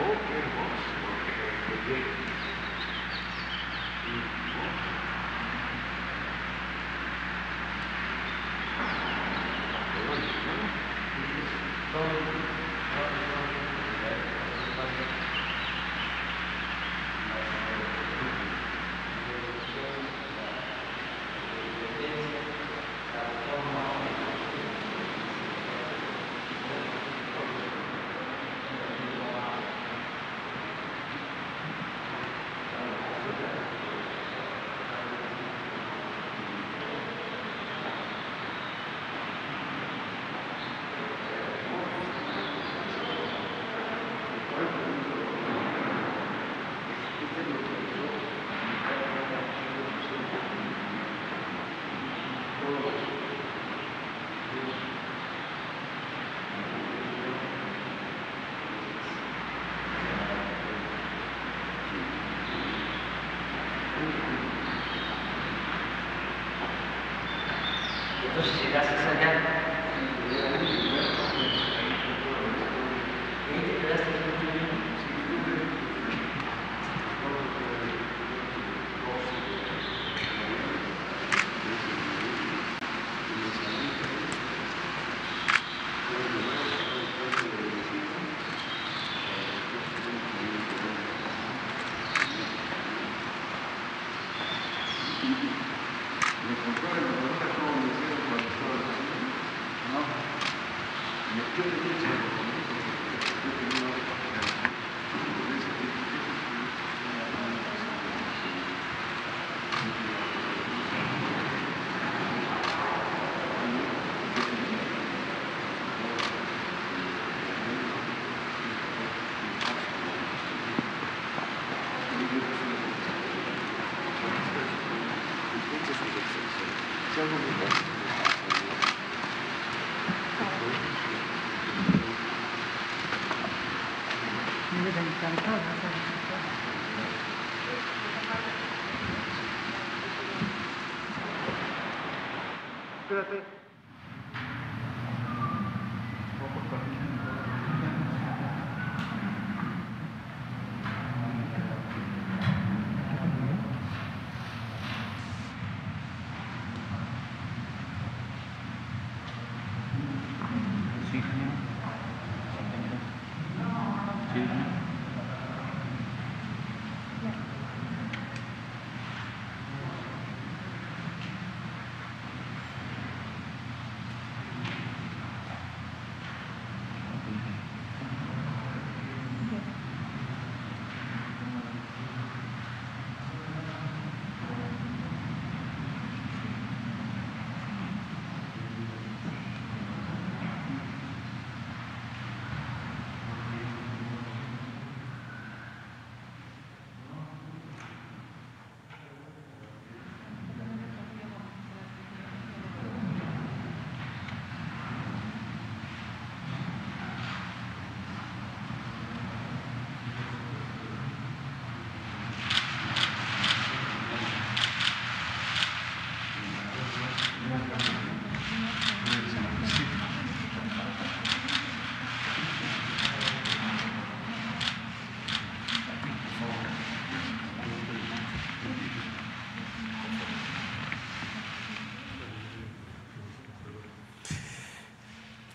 Oh, qué hermoso. Qué bien. Entonces llegaste allá y te quedaste en el Espérate.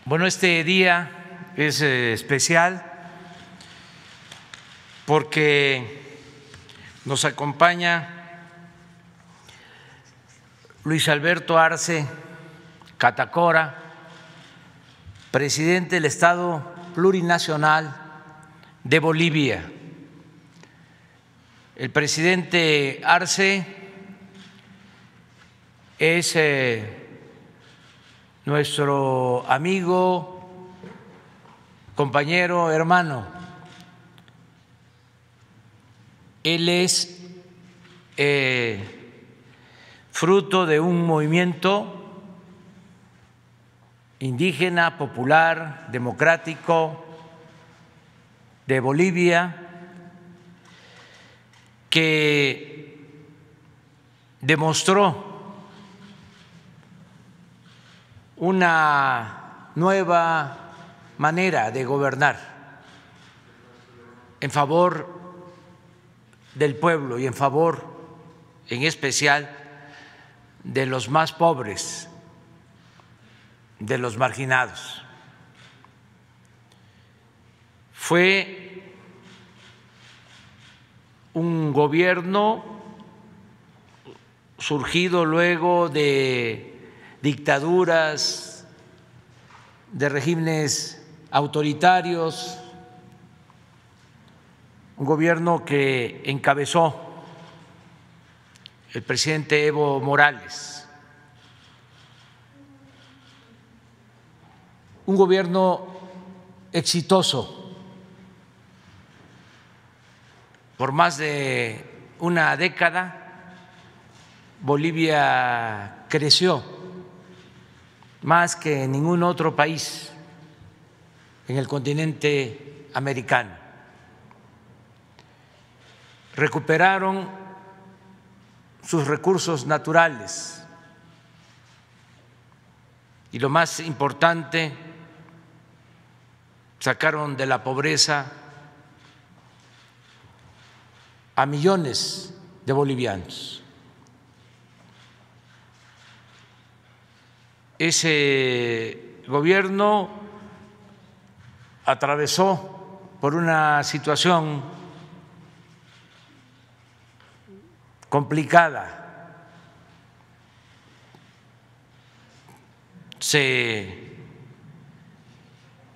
Bueno, este día es especial porque nos acompaña Luis Alberto Arce Catacora, presidente del Estado Plurinacional de Bolivia. El presidente Arce es nuestro amigo, compañero, hermano. Él es fruto de un movimiento indígena, popular, democrático de Bolivia que demostró una nueva manera de gobernar en favor del pueblo y en favor, en especial, de los más pobres, de los marginados. Fue un gobierno surgido luego de dictaduras, de regímenes autoritarios, un gobierno que encabezó el presidente Evo Morales, un gobierno exitoso. Por más de una década, Bolivia creció más que en ningún otro país en el continente americano. Recuperaron sus recursos naturales y, lo más importante, sacaron de la pobreza a millones de bolivianos. Ese gobierno atravesó por una situación complicada. Se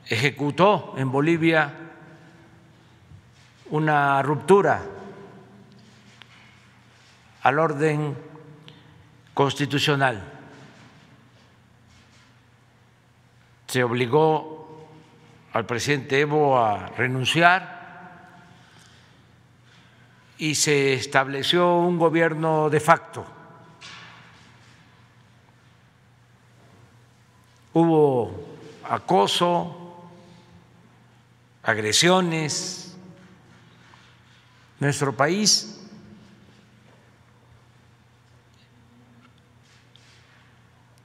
ejecutó en Bolivia una ruptura al orden constitucional. Se obligó al presidente Evo a renunciar y se estableció un gobierno de facto. Hubo acoso, agresiones. Nuestro país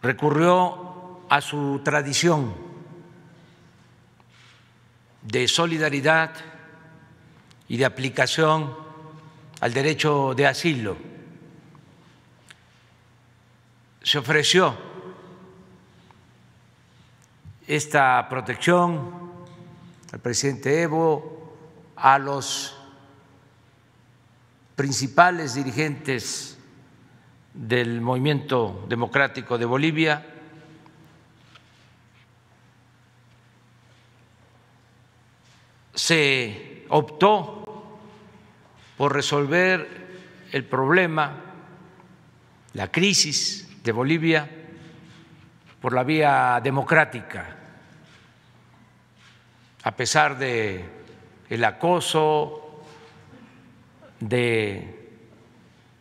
recurrió a su tradición de solidaridad y de aplicación al derecho de asilo. Se ofreció esta protección al presidente Evo, a los principales dirigentes del Movimiento Democrático de Bolivia. Se optó por resolver el problema, la crisis de Bolivia, por la vía democrática, a pesar de el acoso, de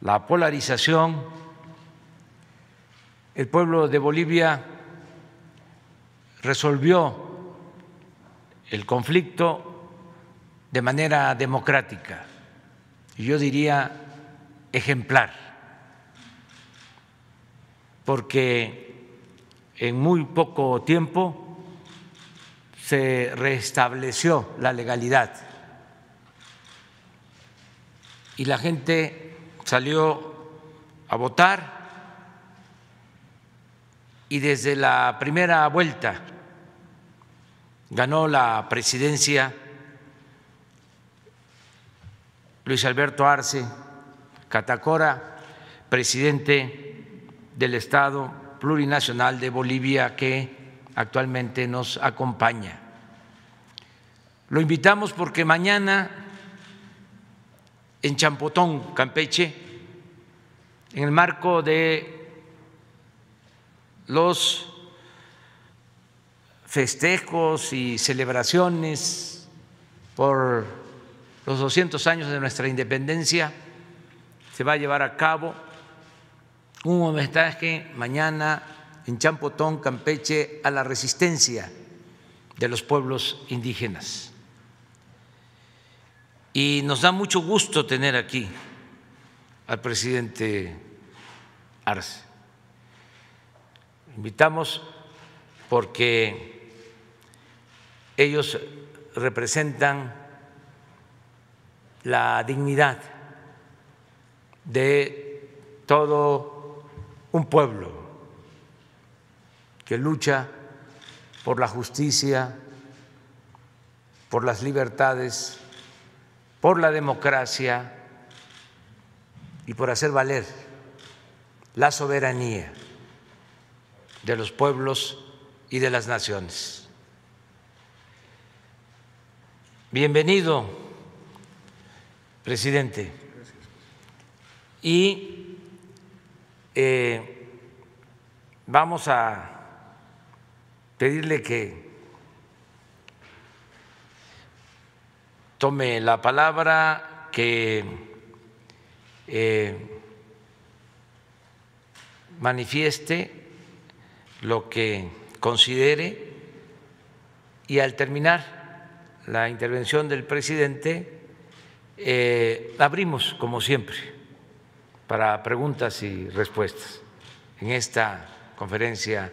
la polarización. El pueblo de Bolivia resolvió el conflicto de manera democrática, y yo diría ejemplar, porque en muy poco tiempo se restableció la legalidad y la gente salió a votar, y desde la primera vuelta ganó la presidencia Luis Alberto Arce Catacora, presidente del Estado Plurinacional de Bolivia, que actualmente nos acompaña. Lo invitamos porque mañana en Champotón, Campeche, en el marco de los festejos y celebraciones por los 200 años de nuestra independencia, se va a llevar a cabo un homenaje mañana en Champotón, Campeche, a la resistencia de los pueblos indígenas. Y nos da mucho gusto tener aquí al presidente Arce. Invitamos porque ellos representan la dignidad de todo un pueblo que lucha por la justicia, por las libertades, por la democracia y por hacer valer la soberanía de los pueblos y de las naciones. Bienvenido, presidente. Y vamos a pedirle que tome la palabra, que manifieste lo que considere y al terminar la intervención del presidente abrimos, como siempre, para preguntas y respuestas en esta conferencia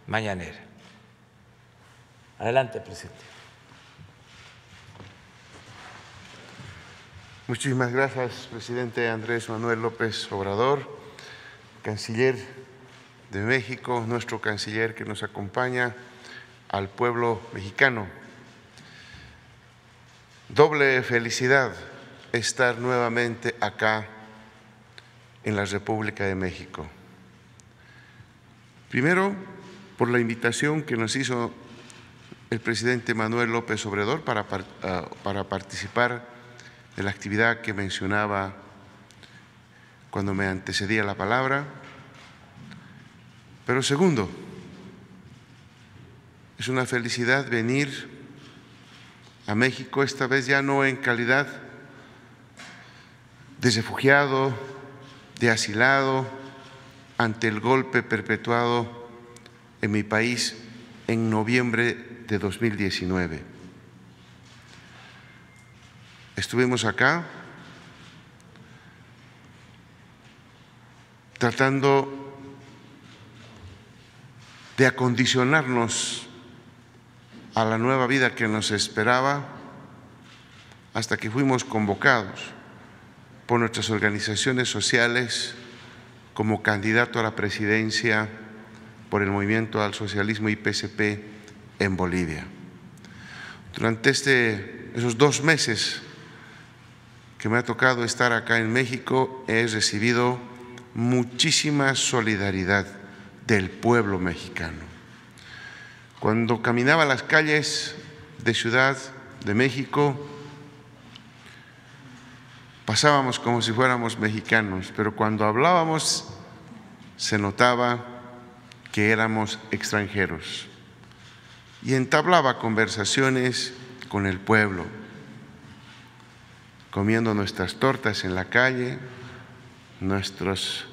mañanera. Adelante, presidente. Muchísimas gracias, presidente Andrés Manuel López Obrador, canciller de México, nuestro canciller que nos acompaña, al pueblo mexicano. Doble felicidad estar nuevamente acá en la República de México. Primero, por la invitación que nos hizo el presidente Manuel López Obrador para participar de la actividad que mencionaba cuando me antecedía la palabra. Pero segundo, es una felicidad venir a México, esta vez ya no en calidad de refugiado, de asilado, ante el golpe perpetuado en mi país en noviembre de 2019. Estuvimos acá tratando de acondicionarnos a la nueva vida que nos esperaba, hasta que fuimos convocados por nuestras organizaciones sociales como candidato a la presidencia por el Movimiento al Socialismo y PSP en Bolivia. Durante esos 2 meses que me ha tocado estar acá en México, he recibido muchísima solidaridad del pueblo mexicano. Cuando caminaba las calles de Ciudad de México, pasábamos como si fuéramos mexicanos, pero cuando hablábamos se notaba que éramos extranjeros. Y entablaba conversaciones con el pueblo, comiendo nuestras tortas en la calle, nuestros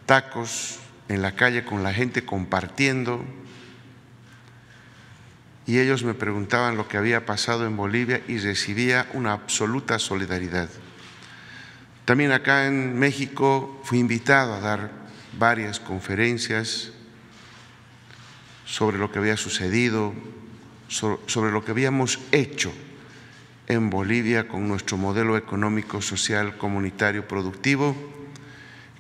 tacos en la calle con la gente compartiendo, y ellos me preguntaban lo que había pasado en Bolivia y recibía una absoluta solidaridad. También acá en México fui invitado a dar varias conferencias sobre lo que había sucedido, sobre lo que habíamos hecho en Bolivia con nuestro modelo económico, social, comunitario, productivo,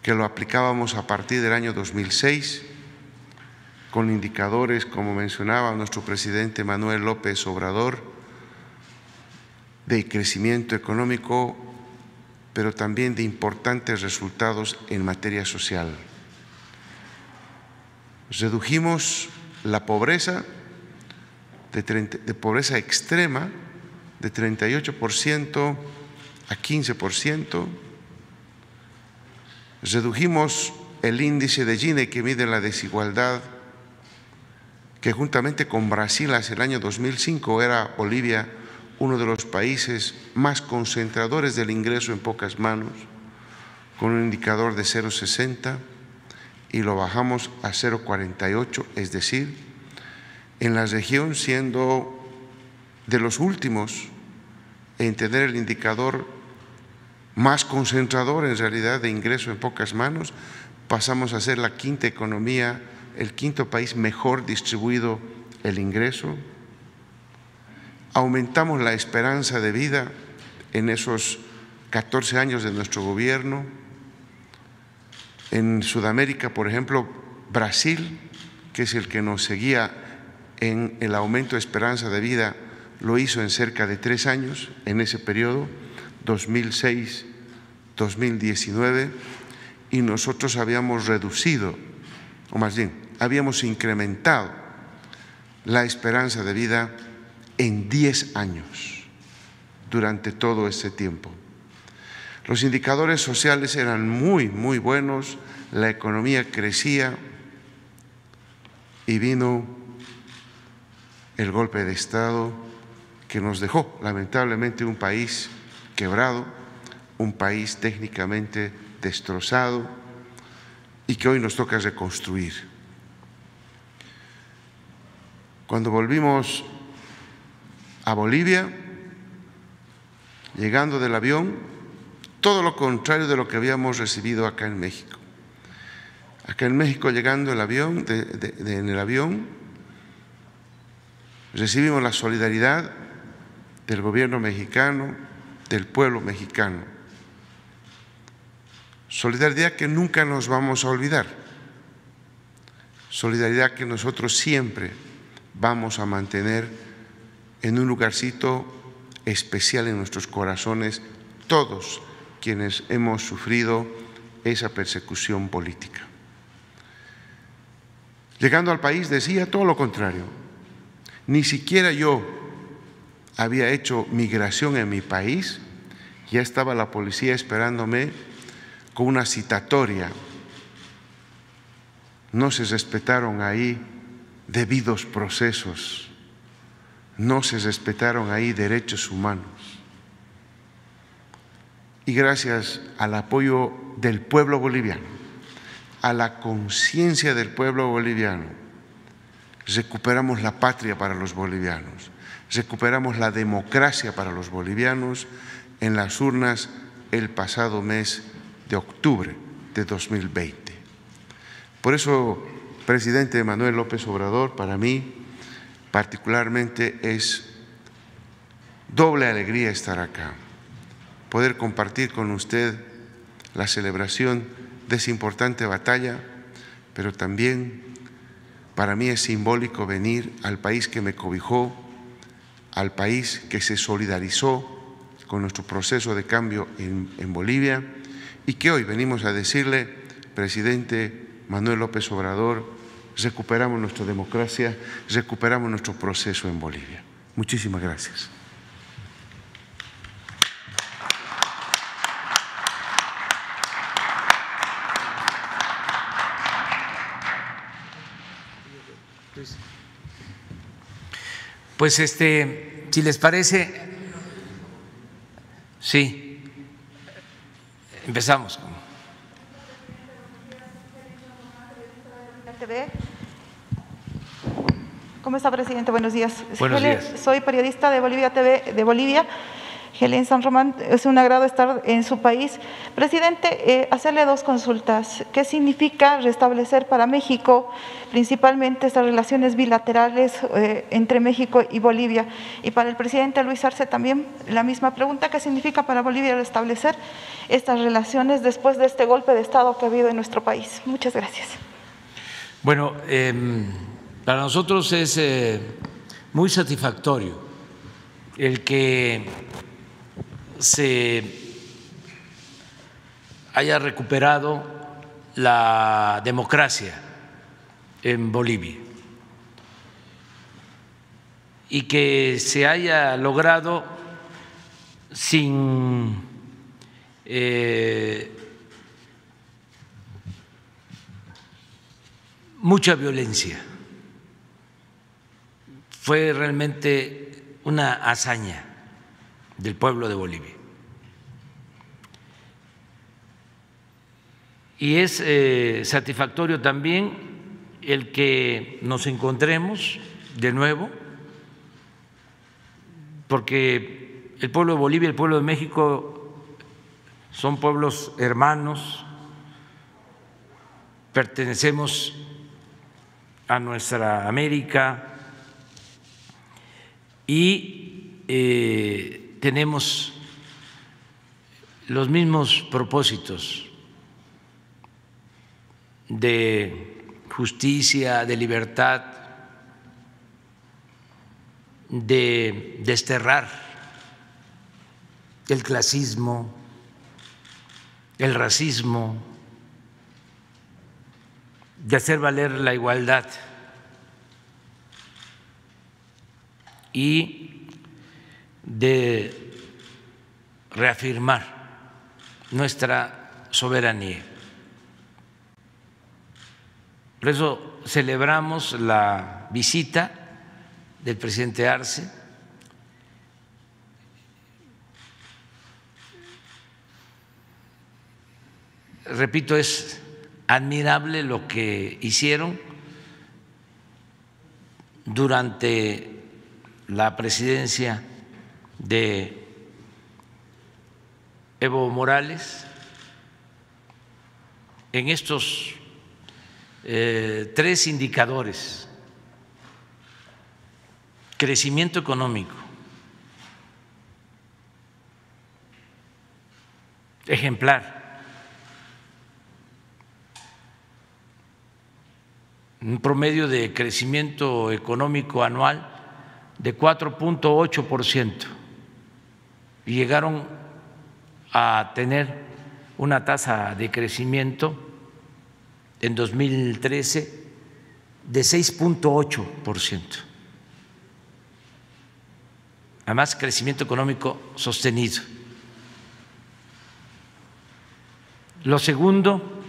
que lo aplicábamos a partir del año 2006, con indicadores, como mencionaba nuestro presidente Manuel López Obrador, de crecimiento económico, pero también de importantes resultados en materia social. Redujimos la pobreza de pobreza extrema de 38% a 15%. Redujimos el índice de Gini, que mide la desigualdad, que juntamente con Brasil hacia el año 2005 era Bolivia uno de los países más concentradores del ingreso en pocas manos, con un indicador de 0,60, y lo bajamos a 0,48, es decir, en la región siendo de los últimos en tener el indicador más concentrador en realidad de ingreso en pocas manos. Pasamos a ser la quinta economía, el quinto país mejor distribuido el ingreso. aumentamos la esperanza de vida en esos 14 años de nuestro gobierno. En Sudamérica, por ejemplo, Brasil, que es el que nos seguía en el aumento de esperanza de vida, lo hizo en cerca de 3 años, en ese periodo, 2006-2019, y nosotros habíamos reducido, o más bien, habíamos incrementado la esperanza de vida en 10 años durante todo ese tiempo. Los indicadores sociales eran muy buenos, la economía crecía y vino el golpe de Estado que nos dejó lamentablemente un país quebrado, un país técnicamente destrozado y que hoy nos toca reconstruir. Cuando volvimos a Bolivia, llegando del avión, todo lo contrario de lo que habíamos recibido acá en México. Acá en México, llegando el avión, en el avión, recibimos la solidaridad del gobierno mexicano, del pueblo mexicano. Solidaridad que nunca nos vamos a olvidar. Solidaridad que nosotros siempre vamos a mantener en un lugarcito especial en nuestros corazones, todos quienes hemos sufrido esa persecución política. Llegando al país decía todo lo contrario. Ni siquiera yo había hecho migración en mi país, ya estaba la policía esperándome con una citatoria. No se respetaron ahí debidos procesos, no se respetaron ahí derechos humanos. Y gracias al apoyo del pueblo boliviano, a la conciencia del pueblo boliviano, recuperamos la patria para los bolivianos, recuperamos la democracia para los bolivianos en las urnas el pasado mes de octubre de 2020. Por eso, presidente Manuel López Obrador, para mí particularmente es doble alegría estar acá, poder compartir con usted la celebración de esa importante batalla, pero también para mí es simbólico venir al país que me cobijó, al país que se solidarizó con nuestro proceso de cambio en Bolivia y que hoy venimos a decirle, presidente Manuel López Obrador, recuperamos nuestra democracia, recuperamos nuestro proceso en Bolivia. Muchísimas gracias. Pues si les parece, sí, empezamos. ¿Cómo está, presidente? Buenos días. Buenos días. Soy periodista de Bolivia TV de Bolivia. Helen San Román, es un agrado estar en su país. Presidente, hacerle dos consultas. ¿Qué significa restablecer para México principalmente estas relaciones bilaterales entre México y Bolivia? Y para el presidente Luis Arce también la misma pregunta. ¿Qué significa para Bolivia restablecer estas relaciones después de este golpe de Estado que ha habido en nuestro país? Muchas gracias. Bueno, para nosotros es muy satisfactorio el que se haya recuperado la democracia en Bolivia y que se haya logrado sin mucha violencia. Fue realmente una hazaña del pueblo de Bolivia. Y es satisfactorio también el que nos encontremos de nuevo, porque el pueblo de Bolivia y el pueblo de México son pueblos hermanos, pertenecemos a nuestra América y tenemos los mismos propósitos de justicia, de libertad, de desterrar el clasismo, el racismo, de hacer valer la igualdad y de reafirmar nuestra soberanía. Por eso celebramos la visita del presidente Arce. Repito, es admirable lo que hicieron durante la presidencia de Evo Morales en estos 3 indicadores: crecimiento económico, ejemplar, un promedio de crecimiento económico anual de 4.8%, y llegaron a tener una tasa de crecimiento en 2013 de 6.8%. Además, crecimiento económico sostenido. Lo segundo,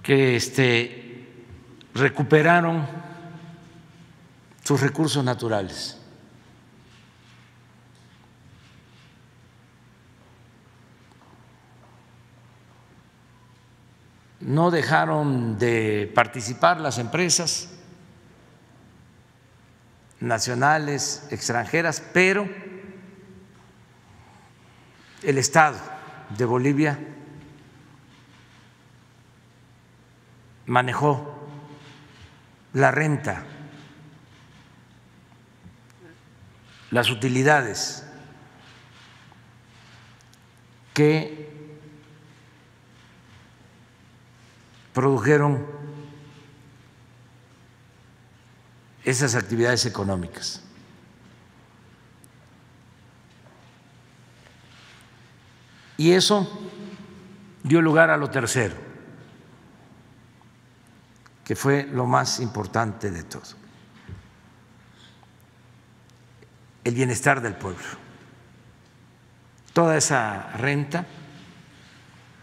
que recuperaron sus recursos naturales. No dejaron de participar las empresas nacionales, extranjeras, pero el Estado de Bolivia manejó la renta, las utilidades que produjeron esas actividades económicas. Y eso dio lugar a lo tercero, que fue lo más importante de todo: el bienestar del pueblo. Toda esa renta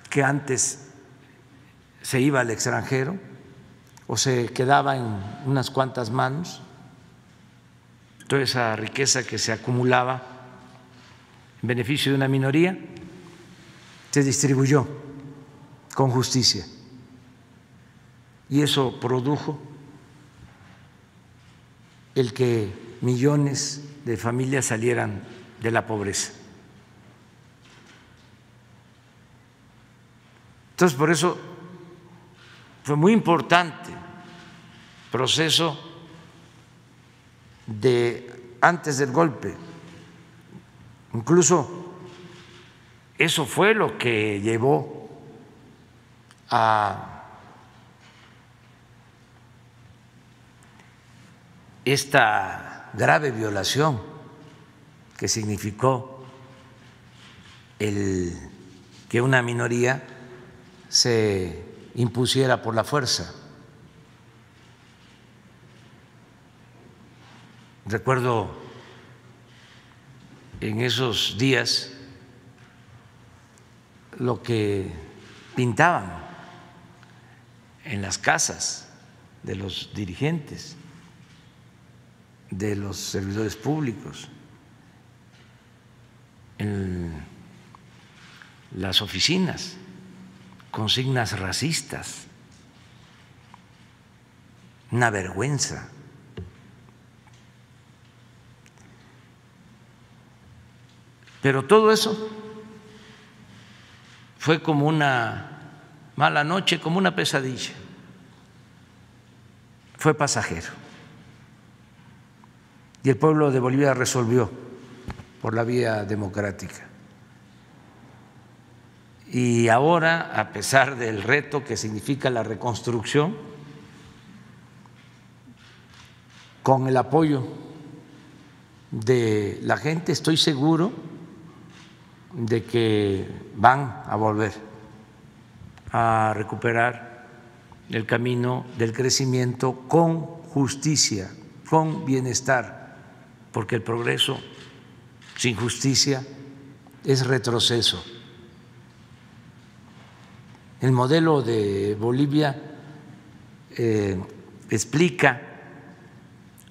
que antes se iba al extranjero o se quedaba en unas cuantas manos, toda esa riqueza que se acumulaba en beneficio de una minoría, se distribuyó con justicia, y eso produjo el que millones de familias salieran de la pobreza. Entonces, por eso fue muy importante el proceso de antes del golpe. Incluso eso fue lo que llevó a esta grave violación que significó el que una minoría se impusiera por la fuerza. Recuerdo en esos días lo que pintaban en las casas de los dirigentes, de los servidores públicos, en las oficinas, consignas racistas, una vergüenza. Pero todo eso fue como una mala noche, como una pesadilla. Fue pasajero. y el pueblo de Bolivia resolvió por la vía democrática. Y ahora, a pesar del reto que significa la reconstrucción, con el apoyo de la gente, estoy seguro de que van a volver a recuperar el camino del crecimiento con justicia, con bienestar, porque el progreso sin justicia es retroceso. El modelo de Bolivia explica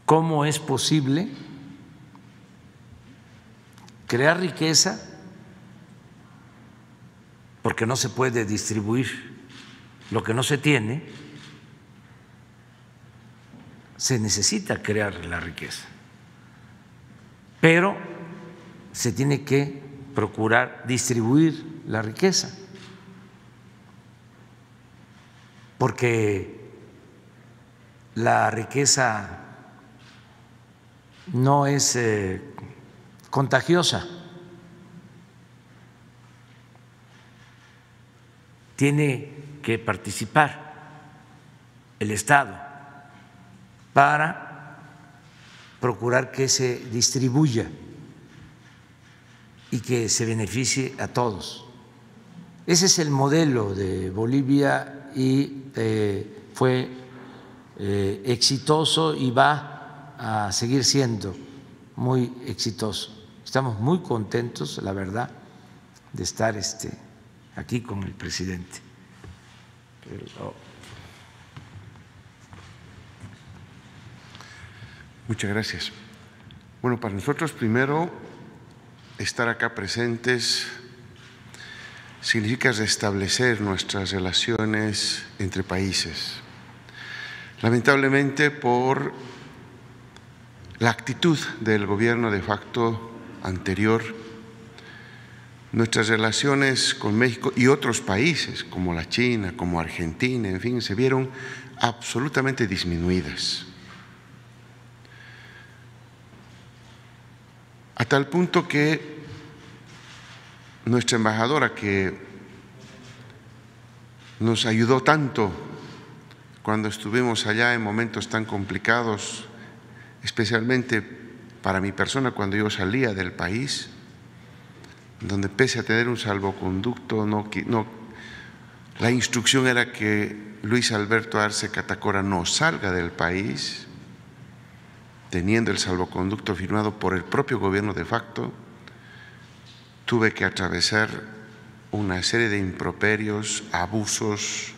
cómo es posible crear riqueza, porque no se puede distribuir lo que no se tiene, se necesita crear la riqueza, pero se tiene que procurar distribuir la riqueza, porque la riqueza no es contagiosa, tiene que participar el Estado para procurar que se distribuya y que se beneficie a todos. Ese es el modelo de Bolivia y fue exitoso y va a seguir siendo muy exitoso. Estamos muy contentos, la verdad, de estar aquí con el presidente. Muchas gracias. Bueno, para nosotros primero estar acá presentes significa restablecer nuestras relaciones entre países. Lamentablemente, por la actitud del gobierno de facto anterior, nuestras relaciones con México y otros países como la China, como Argentina, en fin, se vieron absolutamente disminuidas. A tal punto que nuestra embajadora, que nos ayudó tanto cuando estuvimos allá en momentos tan complicados, especialmente para mi persona cuando yo salía del país, donde pese a tener un salvoconducto, la instrucción era que Luis Alberto Arce Catacora no salga del país, teniendo el salvoconducto firmado por el propio gobierno de facto. Tuve que atravesar una serie de improperios, abusos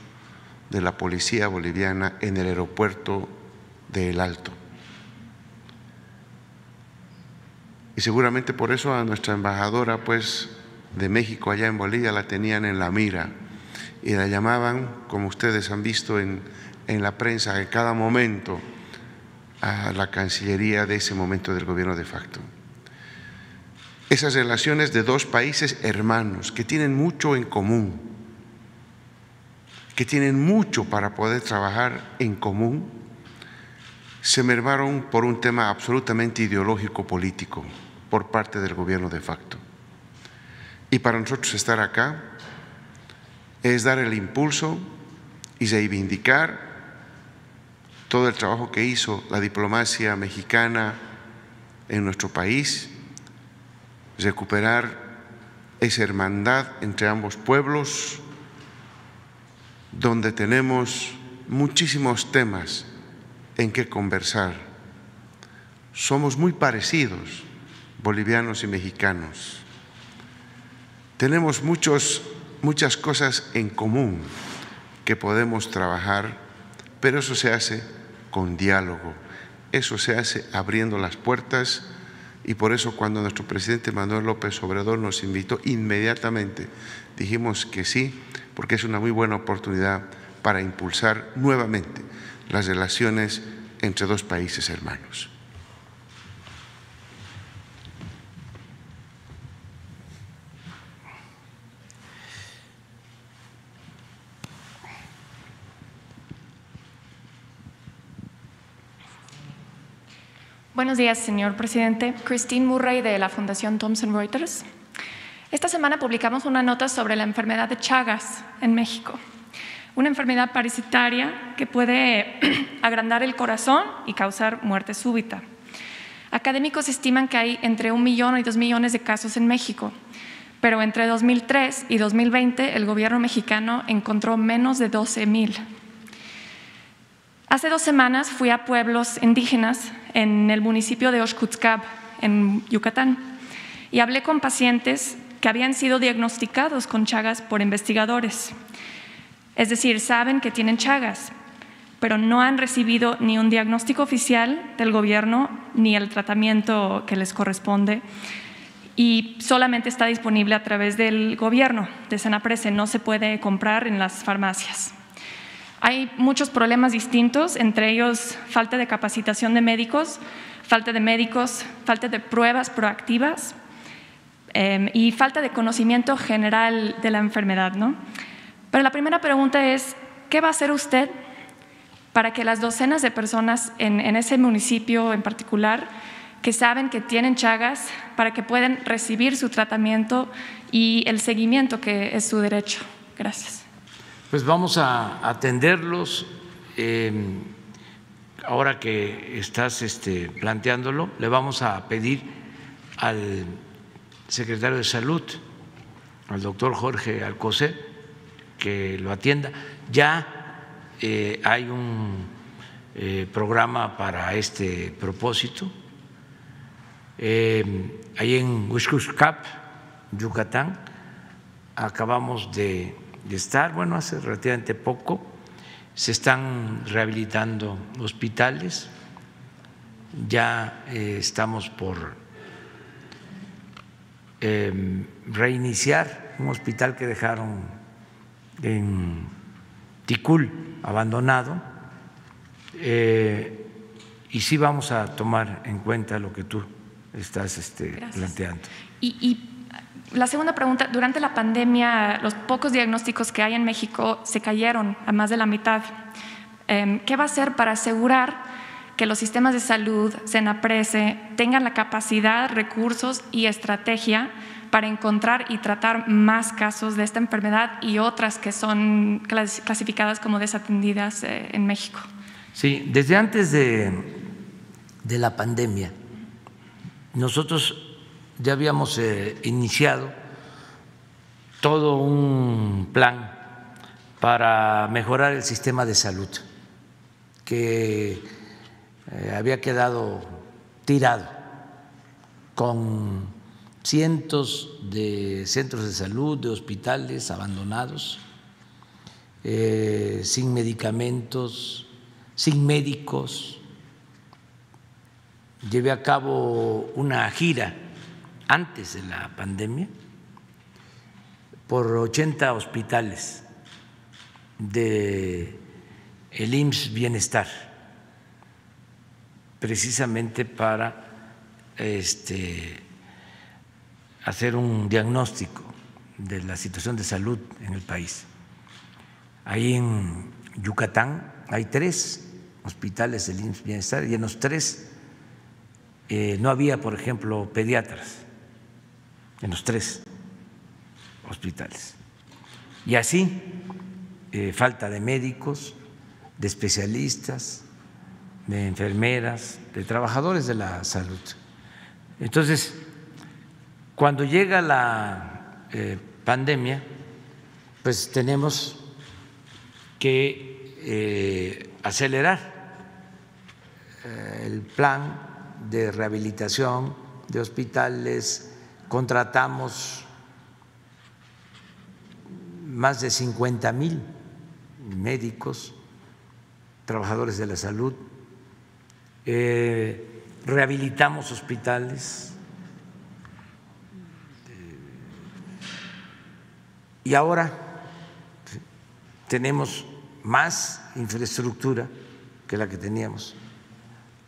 de la policía boliviana en el aeropuerto de El Alto. Y seguramente por eso a nuestra embajadora, pues, de México allá en Bolivia la tenían en la mira y la llamaban, como ustedes han visto en la prensa, en cada momento a la Cancillería de ese momento del gobierno de facto. Esas relaciones de dos países hermanos que tienen mucho en común, que tienen mucho para poder trabajar en común, se mermaron por un tema absolutamente ideológico político por parte del gobierno de facto. Y para nosotros estar acá es dar el impulso y reivindicar todo el trabajo que hizo la diplomacia mexicana en nuestro país, recuperar esa hermandad entre ambos pueblos, donde tenemos muchísimos temas en que conversar. Somos muy parecidos, bolivianos y mexicanos. Tenemos muchas cosas en común que podemos trabajar, pero eso se hace con diálogo, eso se hace abriendo las puertas. Y por eso cuando nuestro presidente Manuel López Obrador nos invitó, inmediatamente dijimos que sí, porque es una muy buena oportunidad para impulsar nuevamente las relaciones entre dos países hermanos. Buenos días, señor presidente. Christine Murray, de la Fundación Thomson Reuters. Esta semana publicamos una nota sobre la enfermedad de Chagas en México, una enfermedad parasitaria que puede agrandar el corazón y causar muerte súbita. Académicos estiman que hay entre 1 millón y 2 millones de casos en México, pero entre 2003 y 2020 el gobierno mexicano encontró menos de 12,000. Hace 2 semanas fui a pueblos indígenas en el municipio de Oxcutzcab, en Yucatán, y hablé con pacientes que habían sido diagnosticados con Chagas por investigadores. Es decir, saben que tienen Chagas, pero no han recibido ni un diagnóstico oficial del gobierno ni el tratamiento que les corresponde, y solamente está disponible a través del gobierno, de Senaprece, no se puede comprar en las farmacias. Hay muchos problemas distintos, entre ellos falta de capacitación de médicos, falta de pruebas proactivas y falta de conocimiento general de la enfermedad, ¿no? Pero la primera pregunta es, ¿qué va a hacer usted para que las docenas de personas en ese municipio en particular que saben que tienen Chagas, para que puedan recibir su tratamiento y el seguimiento que es su derecho? Gracias. Pues vamos a atenderlos. Ahora que estás planteándolo, le vamos a pedir al secretario de Salud, al doctor Jorge Alcocer, que lo atienda. Ya hay un programa para este propósito. Ahí en Oxcutzcab, Yucatán, acabamos de estar, bueno, hace relativamente poco, se están rehabilitando hospitales, ya estamos por reiniciar un hospital que dejaron en Ticul, abandonado, y sí vamos a tomar en cuenta lo que tú estás planteando. Y la segunda pregunta, durante la pandemia, los pocos diagnósticos que hay en México se cayeron a más de la mitad. ¿Qué va a hacer para asegurar que los sistemas de salud, Senaprece, tengan la capacidad, recursos y estrategia para encontrar y tratar más casos de esta enfermedad y otras que son clasificadas como desatendidas en México? Sí, desde antes de la pandemia, nosotros ya habíamos iniciado todo un plan para mejorar el sistema de salud que había quedado tirado, con cientos de centros de salud, de hospitales abandonados, sin medicamentos, sin médicos. Llevé a cabo una gira antes de la pandemia por 80 hospitales de el IMSS Bienestar, precisamente para hacer un diagnóstico de la situación de salud en el país. Ahí en Yucatán hay 3 hospitales del IMSS Bienestar y en los 3 no había, por ejemplo, pediatras, en los 3 hospitales. Y así, falta de médicos, de especialistas, de enfermeras, de trabajadores de la salud. Entonces, cuando llega la pandemia, pues tenemos que acelerar el plan de rehabilitación de hospitales. Contratamos más de 50,000 médicos, trabajadores de la salud, rehabilitamos hospitales y ahora tenemos más infraestructura que la que teníamos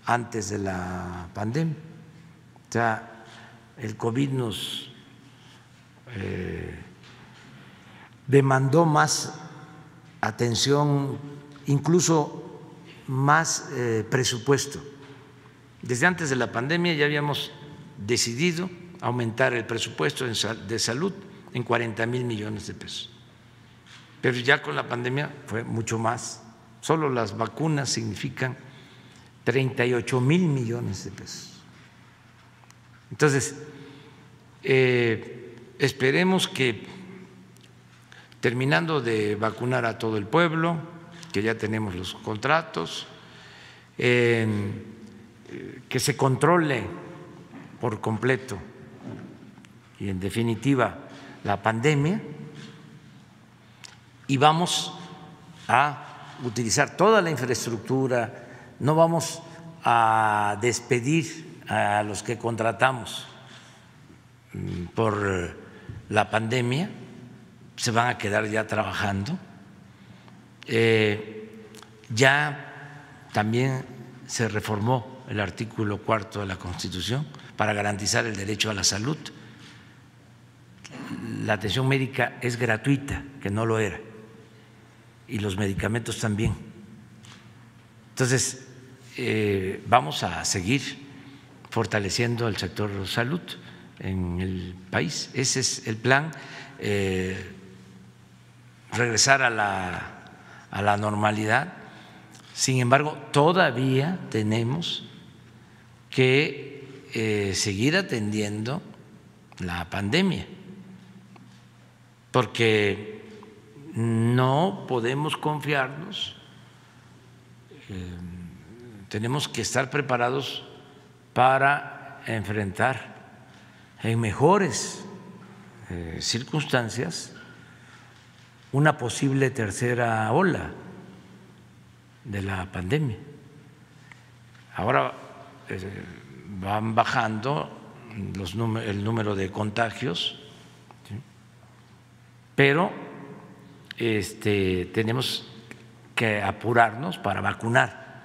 antes de la pandemia. O sea, el COVID nos demandó más atención, incluso más presupuesto desde antes de la pandemia ya habíamos decidido aumentar el presupuesto de salud en 40,000 millones de pesos. Pero ya con la pandemia fue mucho más. Solo las vacunas significan 38,000 millones de pesos. Entonces, esperemos que terminando de vacunar a todo el pueblo, que ya tenemos los contratos, que se controle por completo y en definitiva la pandemia, y vamos a utilizar toda la infraestructura, no vamos a despedir a los que contratamos por la pandemia, se van a quedar ya trabajando. Ya también se reformó el artículo 4 de la Constitución para garantizar el derecho a la salud. La atención médica es gratuita, que no lo era, y los medicamentos también. Entonces, vamos a seguir fortaleciendo el sector salud en el país. Ese es el plan, regresar a la normalidad. Sin embargo, todavía tenemos que seguir atendiendo la pandemia, porque no podemos confiarnos, tenemos que estar preparados para enfrentar en mejores circunstancias una posible tercera ola de la pandemia. Ahora van bajando el número de contagios, ¿sí? Pero tenemos que apurarnos para vacunar,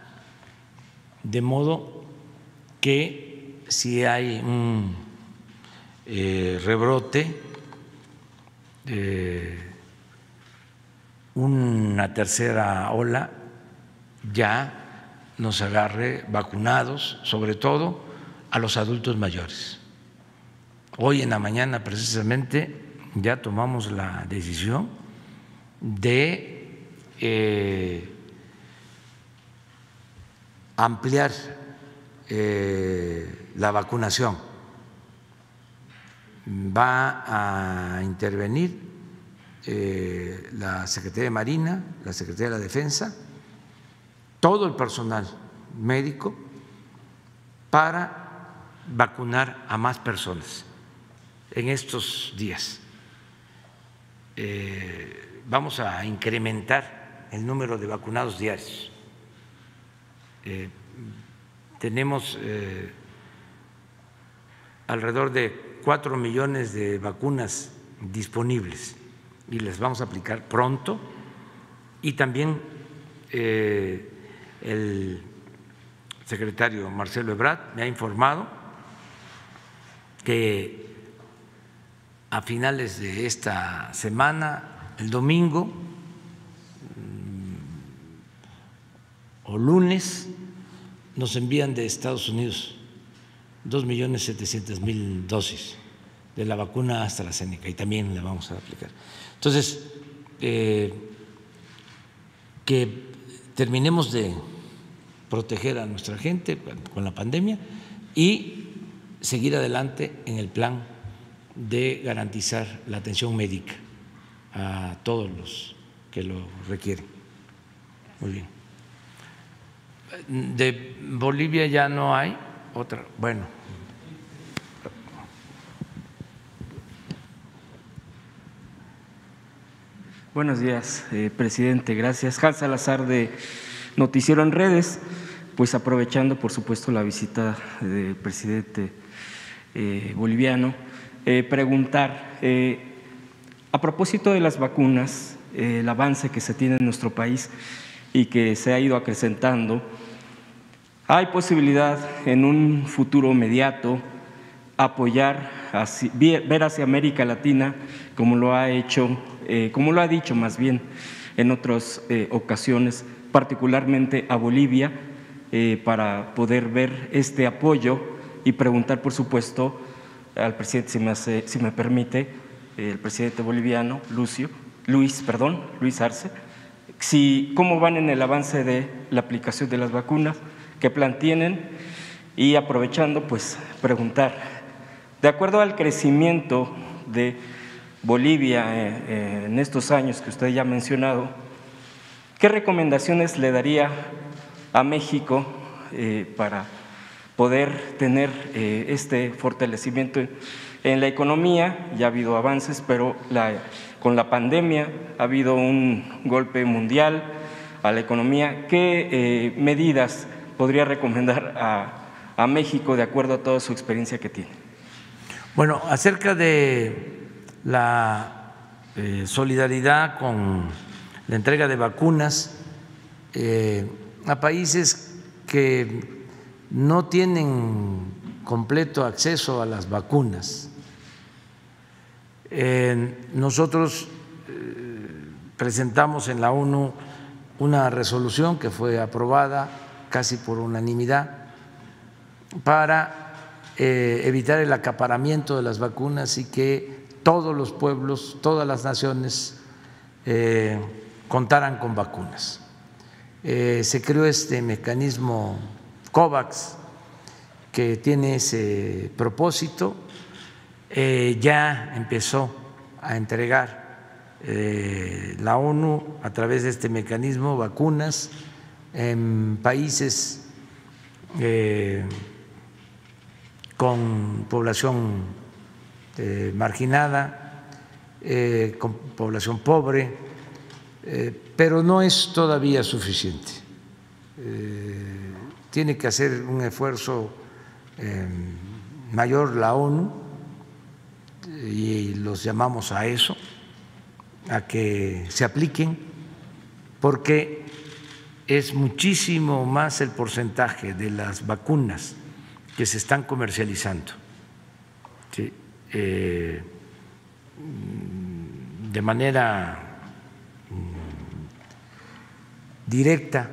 de modo que si hay un rebrote, una tercera ola, ya nos agarre vacunados, sobre todo a los adultos mayores. Hoy en la mañana precisamente ya tomamos la decisión de ampliar la vacunación. Va a intervenir la Secretaría de Marina, la Secretaría de la Defensa, todo el personal médico para vacunar a más personas en estos días. Vamos a incrementar el número de vacunados diarios. Tenemos alrededor de 4 millones de vacunas disponibles y les vamos a aplicar pronto. Y también el secretario Marcelo Ebrard me ha informado que a finales de esta semana, el domingo o lunes, nos envían de Estados Unidos 2.700.000 dosis de la vacuna AstraZeneca y también la vamos a aplicar. Entonces, que terminemos de proteger a nuestra gente con la pandemia y seguir adelante en el plan de garantizar la atención médica a todos los que lo requieren. Muy bien. De Bolivia ya no hay otra. Bueno. Buenos días, presidente. Gracias. Hans Salazar, de Noticiero en Redes. Pues aprovechando, por supuesto, la visita del presidente boliviano, preguntar, a propósito de las vacunas, el avance que se tiene en nuestro país y que se ha ido acrecentando, ¿hay posibilidad en un futuro inmediato apoyar, ver hacia América Latina, como lo ha hecho, como lo ha dicho más bien en otras ocasiones, particularmente a Bolivia, para poder ver este apoyo y preguntar, por supuesto, al presidente, si me permite, el presidente boliviano, Luis Arce, cómo van en el avance de la aplicación de las vacunas, qué plan tienen, y aprovechando, pues, preguntar, de acuerdo al crecimiento de Bolivia en estos años que usted ya ha mencionado, ¿qué recomendaciones le daría a México para poder tener este fortalecimiento en la economía? Ya ha habido avances, pero con la pandemia ha habido un golpe mundial a la economía. ¿Qué medidas podría recomendar a México de acuerdo a toda su experiencia que tiene? Bueno, acerca de la solidaridad con la entrega de vacunas a países que no tienen completo acceso a las vacunas. Nosotros presentamos en la ONU una resolución que fue aprobada casi por unanimidad para evitar el acaparamiento de las vacunas y que todos los pueblos, todas las naciones contaran con vacunas. Se creó este mecanismo COVAX que tiene ese propósito. Ya empezó a entregar la ONU a través de este mecanismo vacunas en países con población marginada, con población pobre, pero no es todavía suficiente. Tiene que hacer un esfuerzo mayor la ONU y los llamamos a eso, a que se apliquen, porque es muchísimo más el porcentaje de las vacunas que se están comercializando, ¿sí? De manera directa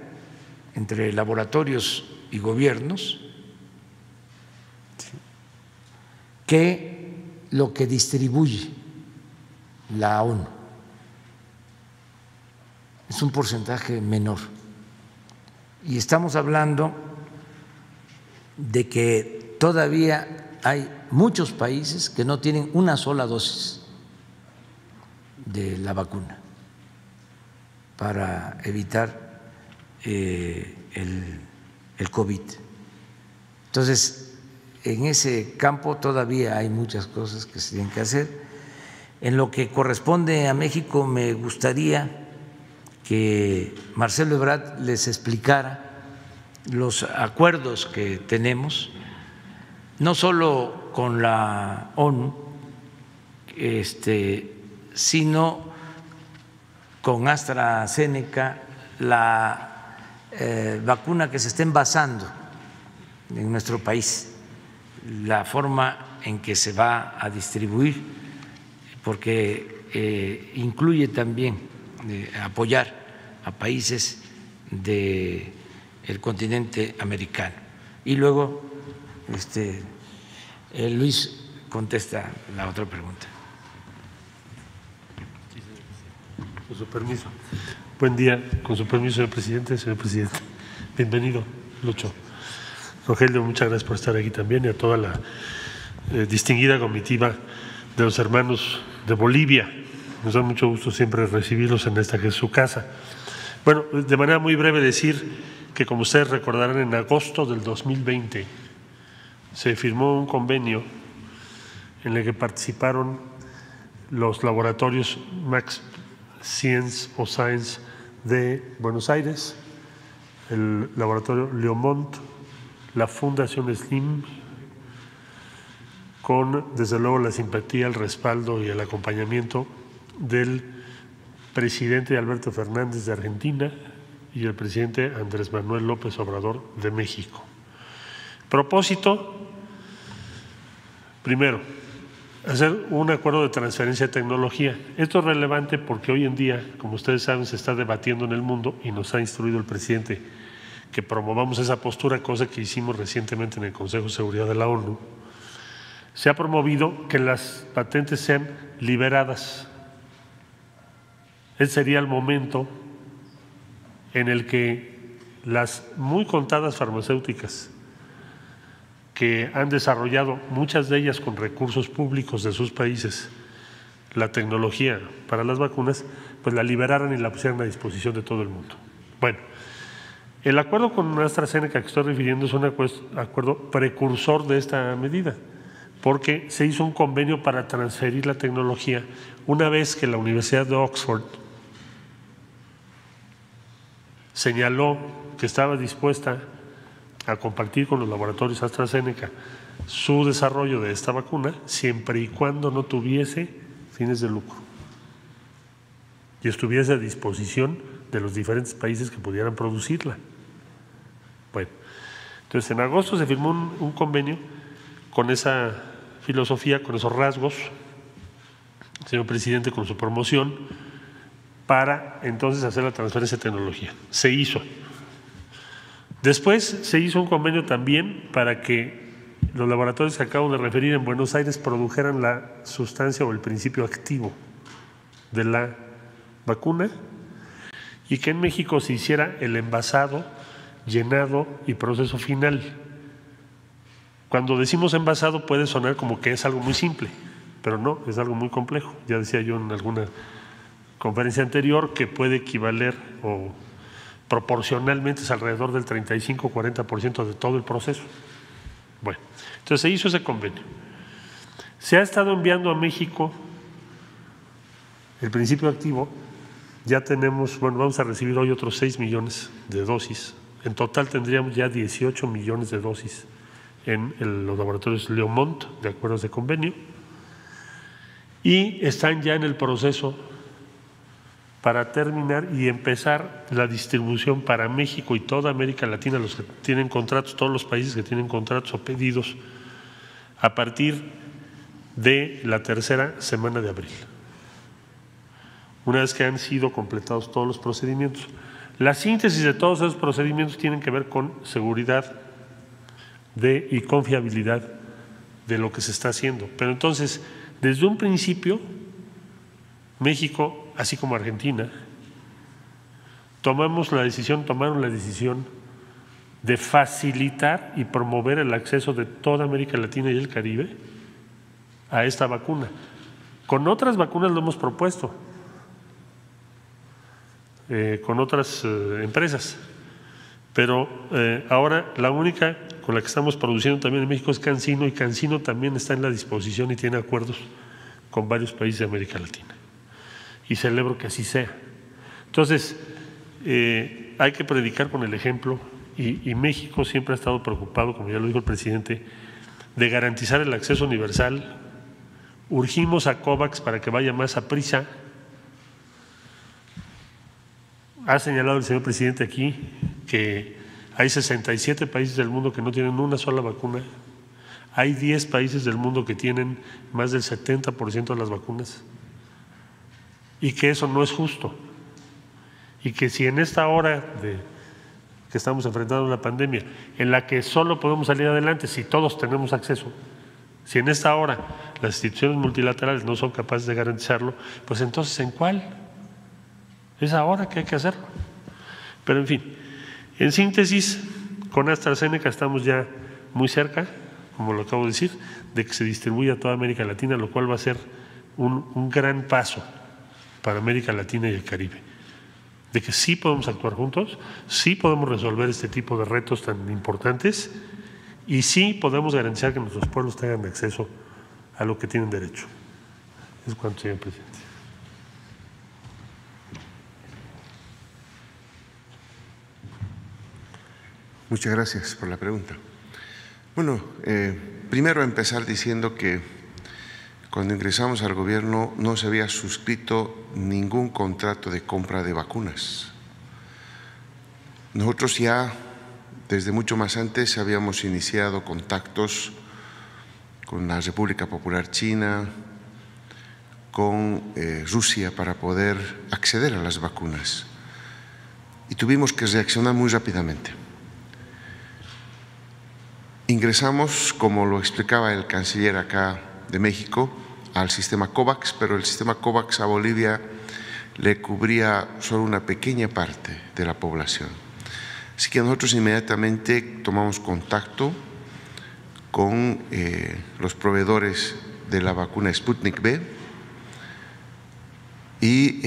entre laboratorios y gobiernos, ¿sí?, que lo que distribuye la ONU. Es un porcentaje menor. Y estamos hablando de que todavía hay muchos países que no tienen una sola dosis de la vacuna para evitar el COVID. Entonces, en ese campo todavía hay muchas cosas que se tienen que hacer. En lo que corresponde a México, me gustaría que Marcelo Ebrard les explicara los acuerdos que tenemos, no solo con la ONU, sino con AstraZeneca, la vacuna que se está envasando en nuestro país, la forma en que se va a distribuir, porque incluye también apoyar a países del continente americano. Y luego Luis contesta la otra pregunta. Con su permiso. Buen día, con su permiso, señor presidente. Señor presidente, bienvenido, Lucho. Rogelio, muchas gracias por estar aquí también, y a toda la distinguida comitiva de los hermanos de Bolivia. Nos da mucho gusto siempre recibirlos en esta que es su casa. Bueno, de manera muy breve decir que, como ustedes recordarán, en agosto del 2020 se firmó un convenio en el que participaron los laboratorios Max Science de Buenos Aires, el laboratorio Leomont, la Fundación Slim, con desde luego la simpatía, el respaldo y el acompañamiento del presidente Alberto Fernández de Argentina y el presidente Andrés Manuel López Obrador de México. Propósito: primero, hacer un acuerdo de transferencia de tecnología. Esto es relevante porque hoy en día, como ustedes saben, se está debatiendo en el mundo, y nos ha instruido el presidente que promovamos esa postura, cosa que hicimos recientemente en el Consejo de Seguridad de la ONU. Se ha promovido que las patentes sean liberadas. Ese sería el momento en el que las muy contadas farmacéuticas que han desarrollado, muchas de ellas con recursos públicos de sus países, la tecnología para las vacunas, pues la liberaran y la pusieran a disposición de todo el mundo. Bueno, el acuerdo con AstraZeneca que estoy refiriendo es un acuerdo precursor de esta medida, porque se hizo un convenio para transferir la tecnología una vez que la Universidad de Oxford señaló que estaba dispuesta a compartir con los laboratorios AstraZeneca su desarrollo de esta vacuna, siempre y cuando no tuviese fines de lucro y estuviese a disposición de los diferentes países que pudieran producirla. Bueno, entonces en agosto se firmó un convenio con esa filosofía, con esos rasgos, señor presidente, con su promoción, para entonces hacer la transferencia de tecnología. Se hizo. Después se hizo un convenio también para que los laboratorios que acabo de referir en Buenos Aires produjeran la sustancia o el principio activo de la vacuna y que en México se hiciera el envasado, llenado y proceso final. Cuando decimos envasado puede sonar como que es algo muy simple, pero no, es algo muy complejo. Ya decía yo en alguna conferencia anterior que puede equivaler o proporcionalmente es alrededor del 35-40% de todo el proceso. Bueno, entonces se hizo ese convenio. Se ha estado enviando a México el principio activo. Ya tenemos, bueno, vamos a recibir hoy otros 6 millones de dosis. En total tendríamos ya 18 millones de dosis en los laboratorios Leomont, de acuerdo a ese convenio, y están ya en el proceso para terminar y empezar la distribución para México y toda América Latina, los que tienen contratos, todos los países que tienen contratos o pedidos, a partir de la tercera semana de abril, una vez que han sido completados todos los procedimientos. La síntesis de todos esos procedimientos tienen que ver con seguridad y confiabilidad de lo que se está haciendo. Pero entonces, desde un principio, México, así como Argentina, tomaron la decisión de facilitar y promover el acceso de toda América Latina y el Caribe a esta vacuna. Con otras vacunas lo hemos propuesto, con otras empresas, pero ahora la única con la que estamos produciendo también en México es CanSino, y CanSino también está en la disposición y tiene acuerdos con varios países de América Latina. Y celebro que así sea. Entonces, hay que predicar con el ejemplo y México siempre ha estado preocupado, como ya lo dijo el presidente, de garantizar el acceso universal. Urgimos a COVAX para que vaya más a prisa. Ha señalado el señor presidente aquí que hay 67 países del mundo que no tienen una sola vacuna. Hay 10 países del mundo que tienen más del 70% de las vacunas. Y que eso no es justo. Y que si en esta hora que estamos enfrentando la pandemia, en la que solo podemos salir adelante si todos tenemos acceso, si en esta hora las instituciones multilaterales no son capaces de garantizarlo, pues entonces ¿en cuál? Es ahora que hay que hacerlo. Pero en fin, en síntesis, con AstraZeneca estamos ya muy cerca, como lo acabo de decir, de que se distribuya a toda América Latina, lo cual va a ser un gran paso para América Latina y el Caribe, de que sí podemos actuar juntos, sí podemos resolver este tipo de retos tan importantes y sí podemos garantizar que nuestros pueblos tengan acceso a lo que tienen derecho. Es cuanto, señor presidente. Muchas gracias por la pregunta. Bueno, primero empezar diciendo que cuando ingresamos al gobierno no se había suscrito ningún contrato de compra de vacunas. Nosotros ya desde mucho más antes habíamos iniciado contactos con la República Popular China, con Rusia para poder acceder a las vacunas. Y tuvimos que reaccionar muy rápidamente. Ingresamos, como lo explicaba el canciller acá de México, al sistema COVAX, pero el sistema COVAX a Bolivia le cubría solo una pequeña parte de la población. Así que nosotros inmediatamente tomamos contacto con los proveedores de la vacuna Sputnik V y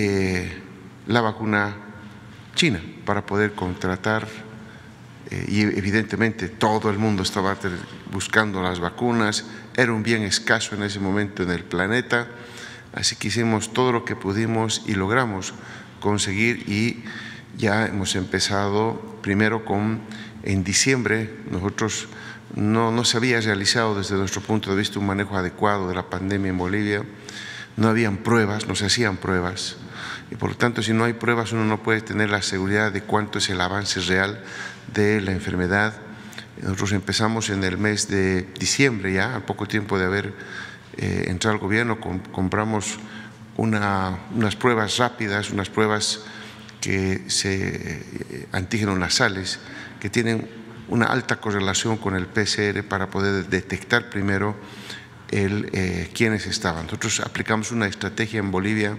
la vacuna china para poder contratar, y evidentemente todo el mundo estaba buscando las vacunas, era un bien escaso en ese momento en el planeta, así que hicimos todo lo que pudimos y logramos conseguir, y ya hemos empezado primero en diciembre. Nosotros no se había realizado desde nuestro punto de vista un manejo adecuado de la pandemia en Bolivia, no habían pruebas, no se hacían pruebas, y por lo tanto si no hay pruebas uno no puede tener la seguridad de cuánto es el avance real de la enfermedad. Nosotros empezamos en el mes de diciembre, ya al poco tiempo de haber entrado al gobierno, compramos unas pruebas rápidas, unas pruebas antígenos nasales, que tienen una alta correlación con el PCR para poder detectar primero quiénes estaban. Nosotros aplicamos una estrategia en Bolivia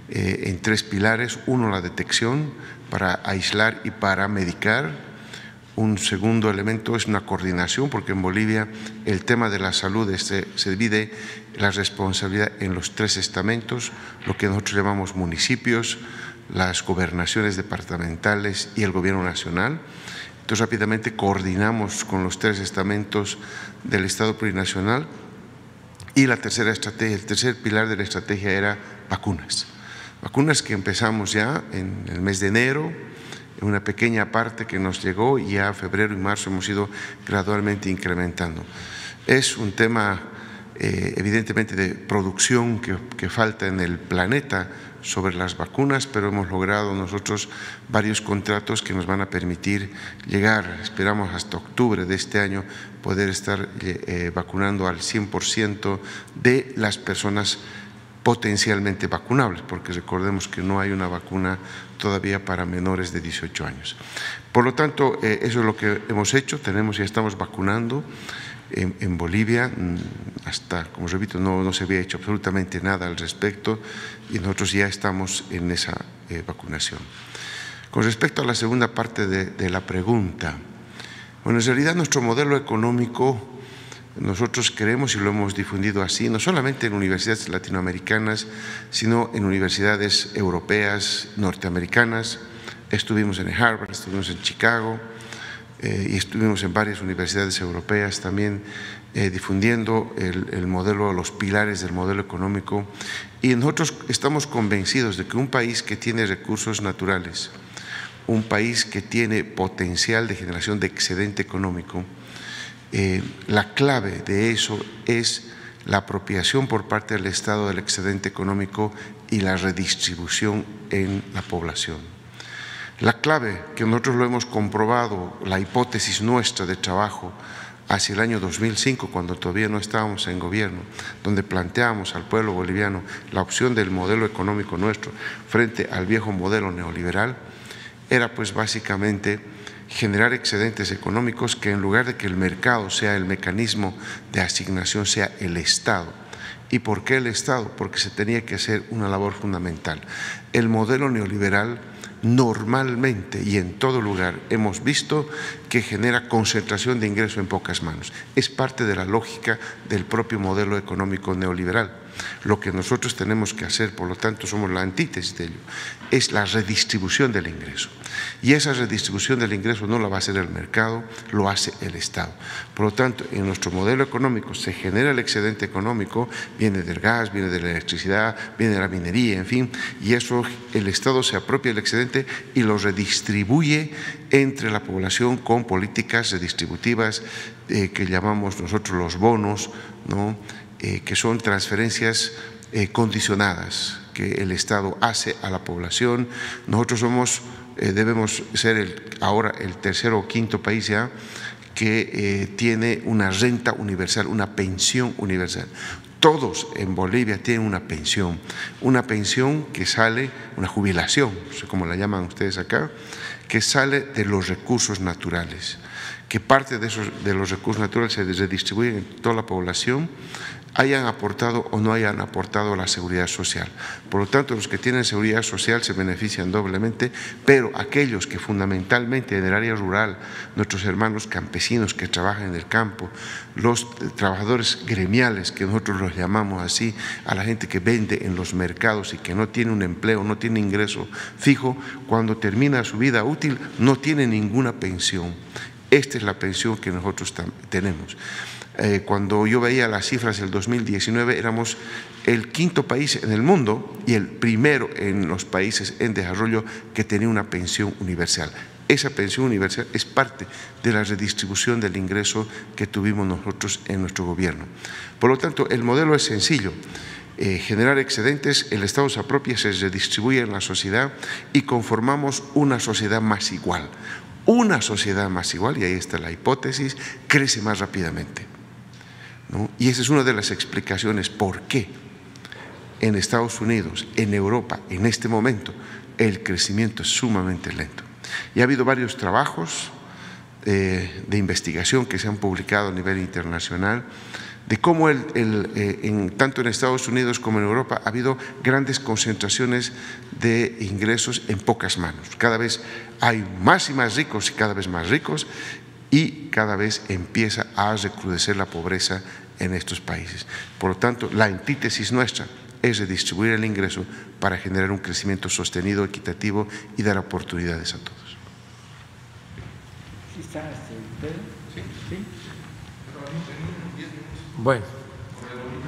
en 3 pilares: uno, la detección para aislar y para medicar. Un segundo elemento es una coordinación, porque en Bolivia el tema de la salud se divide la responsabilidad en los 3 estamentos, lo que nosotros llamamos municipios, las gobernaciones departamentales y el gobierno nacional. Entonces rápidamente coordinamos con los 3 estamentos del Estado plurinacional. Y la tercera estrategia, el tercer pilar de la estrategia era vacunas. Vacunas que empezamos ya en el mes de enero, una pequeña parte que nos llegó, y ya febrero y marzo hemos ido gradualmente incrementando. Es un tema evidentemente de producción que falta en el planeta sobre las vacunas, pero hemos logrado nosotros varios contratos que nos van a permitir llegar, esperamos hasta octubre de este año, poder estar vacunando al 100% de las personas potencialmente vacunables, porque recordemos que no hay una vacuna todavía para menores de 18 años. Por lo tanto, eso es lo que hemos hecho. Ya estamos vacunando en Bolivia. Hasta, como repito, no se había hecho absolutamente nada al respecto, y nosotros ya estamos en esa vacunación. Con respecto a la segunda parte de la pregunta, bueno, en realidad nuestro modelo económico, nosotros creemos, y lo hemos difundido así, no solamente en universidades latinoamericanas, sino en universidades europeas, norteamericanas. Estuvimos en Harvard, estuvimos en Chicago y estuvimos en varias universidades europeas también difundiendo el modelo, los pilares del modelo económico. Y nosotros estamos convencidos de que un país que tiene recursos naturales, un país que tiene potencial de generación de excedente económico, la clave de eso es la apropiación por parte del Estado del excedente económico y la redistribución en la población. La clave, que nosotros lo hemos comprobado, la hipótesis nuestra de trabajo hacia el año 2005, cuando todavía no estábamos en gobierno, donde planteamos al pueblo boliviano la opción del modelo económico nuestro frente al viejo modelo neoliberal, era pues básicamente generar excedentes económicos, que en lugar de que el mercado sea el mecanismo de asignación, sea el Estado. ¿Y por qué el Estado? Porque se tenía que hacer una labor fundamental. El modelo neoliberal normalmente y en todo lugar hemos visto que genera concentración de ingreso en pocas manos. Es parte de la lógica del propio modelo económico neoliberal. Lo que nosotros tenemos que hacer, por lo tanto, somos la antítesis de ello, es la redistribución del ingreso. Y esa redistribución del ingreso no la va a hacer el mercado, lo hace el Estado. Por lo tanto, en nuestro modelo económico se genera el excedente económico, viene del gas, viene de la electricidad, viene de la minería, en fin, y eso el Estado se apropia del excedente y lo redistribuye entre la población con políticas redistributivas que llamamos nosotros los bonos, ¿no? Que son transferencias condicionadas que el Estado hace a la población. Nosotros debemos ser ahora el tercero o quinto país ya que tiene una renta universal, una pensión universal. Todos en Bolivia tienen una pensión que sale, una jubilación, no sé cómo la llaman ustedes acá, que sale de los recursos naturales, que parte de los recursos naturales se redistribuyen en toda la población, hayan aportado o no hayan aportado a la seguridad social. Por lo tanto, los que tienen seguridad social se benefician doblemente, pero aquellos que fundamentalmente en el área rural, nuestros hermanos campesinos que trabajan en el campo, los trabajadores gremiales, que nosotros los llamamos así, a la gente que vende en los mercados y que no tiene un empleo, no tiene ingreso fijo, cuando termina su vida útil no tiene ninguna pensión. Esta es la pensión que nosotros tenemos. Cuando yo veía las cifras del 2019, éramos el 5º país en el mundo y el primero en los países en desarrollo que tenía una pensión universal. Esa pensión universal es parte de la redistribución del ingreso que tuvimos nosotros en nuestro gobierno. Por lo tanto, el modelo es sencillo. Generar excedentes, el Estado se apropia, se redistribuye en la sociedad y conformamos una sociedad más igual. Una sociedad más igual, y ahí está la hipótesis, crece más rápidamente, ¿no? Y esa es una de las explicaciones por qué en Estados Unidos, en Europa, en este momento, el crecimiento es sumamente lento. Y ha habido varios trabajos de investigación que se han publicado a nivel internacional de cómo tanto en Estados Unidos como en Europa ha habido grandes concentraciones de ingresos en pocas manos. Cada vez hay más y más ricos y cada vez más ricos y cada vez empieza a recrudecer la pobreza en estos países. Por lo tanto, la antítesis nuestra es redistribuir el ingreso para generar un crecimiento sostenido, equitativo y dar oportunidades a todos. Bueno.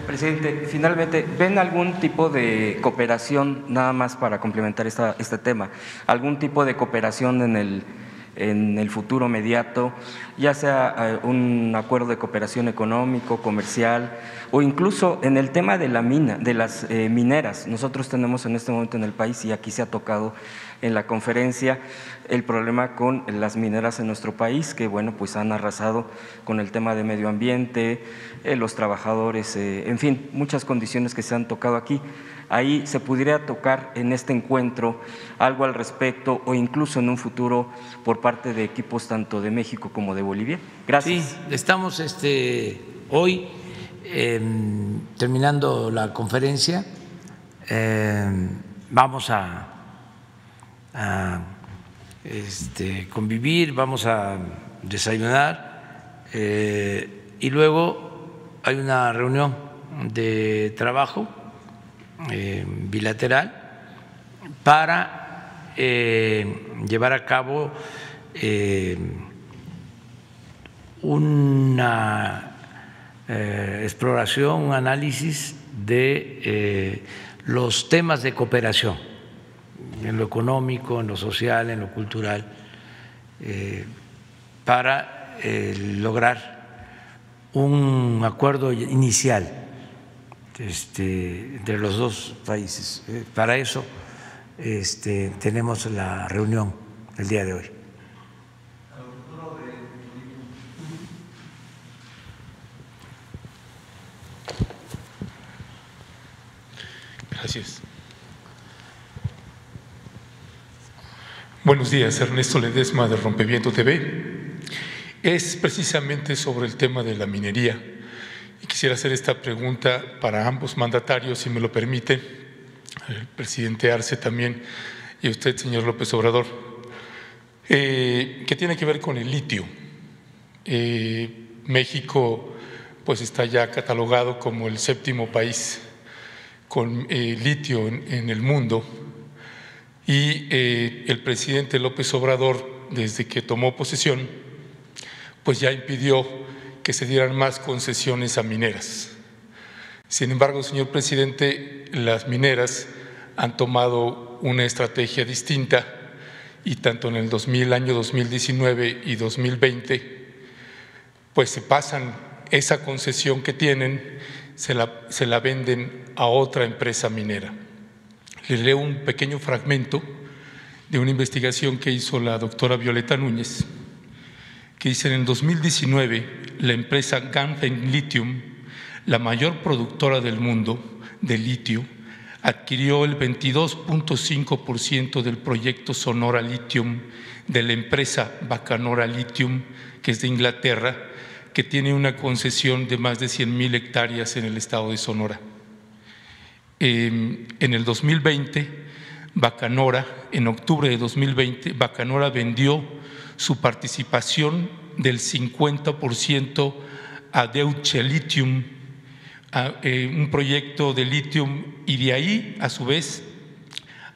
Presidente, finalmente, ¿ven algún tipo de cooperación, nada más para complementar este tema, algún tipo de cooperación en el futuro inmediato, ya sea un acuerdo de cooperación económico, comercial o incluso en el tema de las mineras? Nosotros tenemos en este momento en el país, y aquí se ha tocado en la conferencia, el problema con las mineras en nuestro país, que bueno, pues han arrasado con el tema de medio ambiente, los trabajadores, en fin, muchas condiciones que se han tocado aquí. Ahí se pudiera tocar en este encuentro algo al respecto o incluso en un futuro por parte de equipos tanto de México como de Bolivia. Gracias. Sí, estamos hoy terminando la conferencia, vamos a convivir, vamos a desayunar y luego hay una reunión de trabajo bilateral para llevar a cabo una exploración, un análisis de los temas de cooperación en lo económico, en lo social, en lo cultural, para lograr un acuerdo inicial entre los dos países. Para eso tenemos la reunión el día de hoy. Gracias. Buenos días, Ernesto Ledesma de Rompeviento TV. Es precisamente sobre el tema de la minería y quisiera hacer esta pregunta para ambos mandatarios, si me lo permite, el presidente Arce también y usted, señor López Obrador, que tiene que ver con el litio. México pues está ya catalogado como el 7º país con litio en el mundo. Y el presidente López Obrador, desde que tomó posesión, pues ya impidió que se dieran más concesiones a mineras. Sin embargo, señor presidente, las mineras han tomado una estrategia distinta y tanto en el año 2019 y 2020, pues se pasan esa concesión que tienen, se la venden a otra empresa minera. Les leo un pequeño fragmento de una investigación que hizo la doctora Violeta Núñez, que dice: en el 2019 la empresa Ganfeng Lithium, la mayor productora del mundo de litio, adquirió el 22.5% del proyecto Sonora Lithium de la empresa Bacanora Lithium, que es de Inglaterra, que tiene una concesión de más de 100,000 hectáreas en el estado de Sonora. En el 2020, Bacanora, en octubre de 2020, Bacanora vendió su participación del 50% a Deutsche Lithium, un proyecto de litio, y de ahí, a su vez,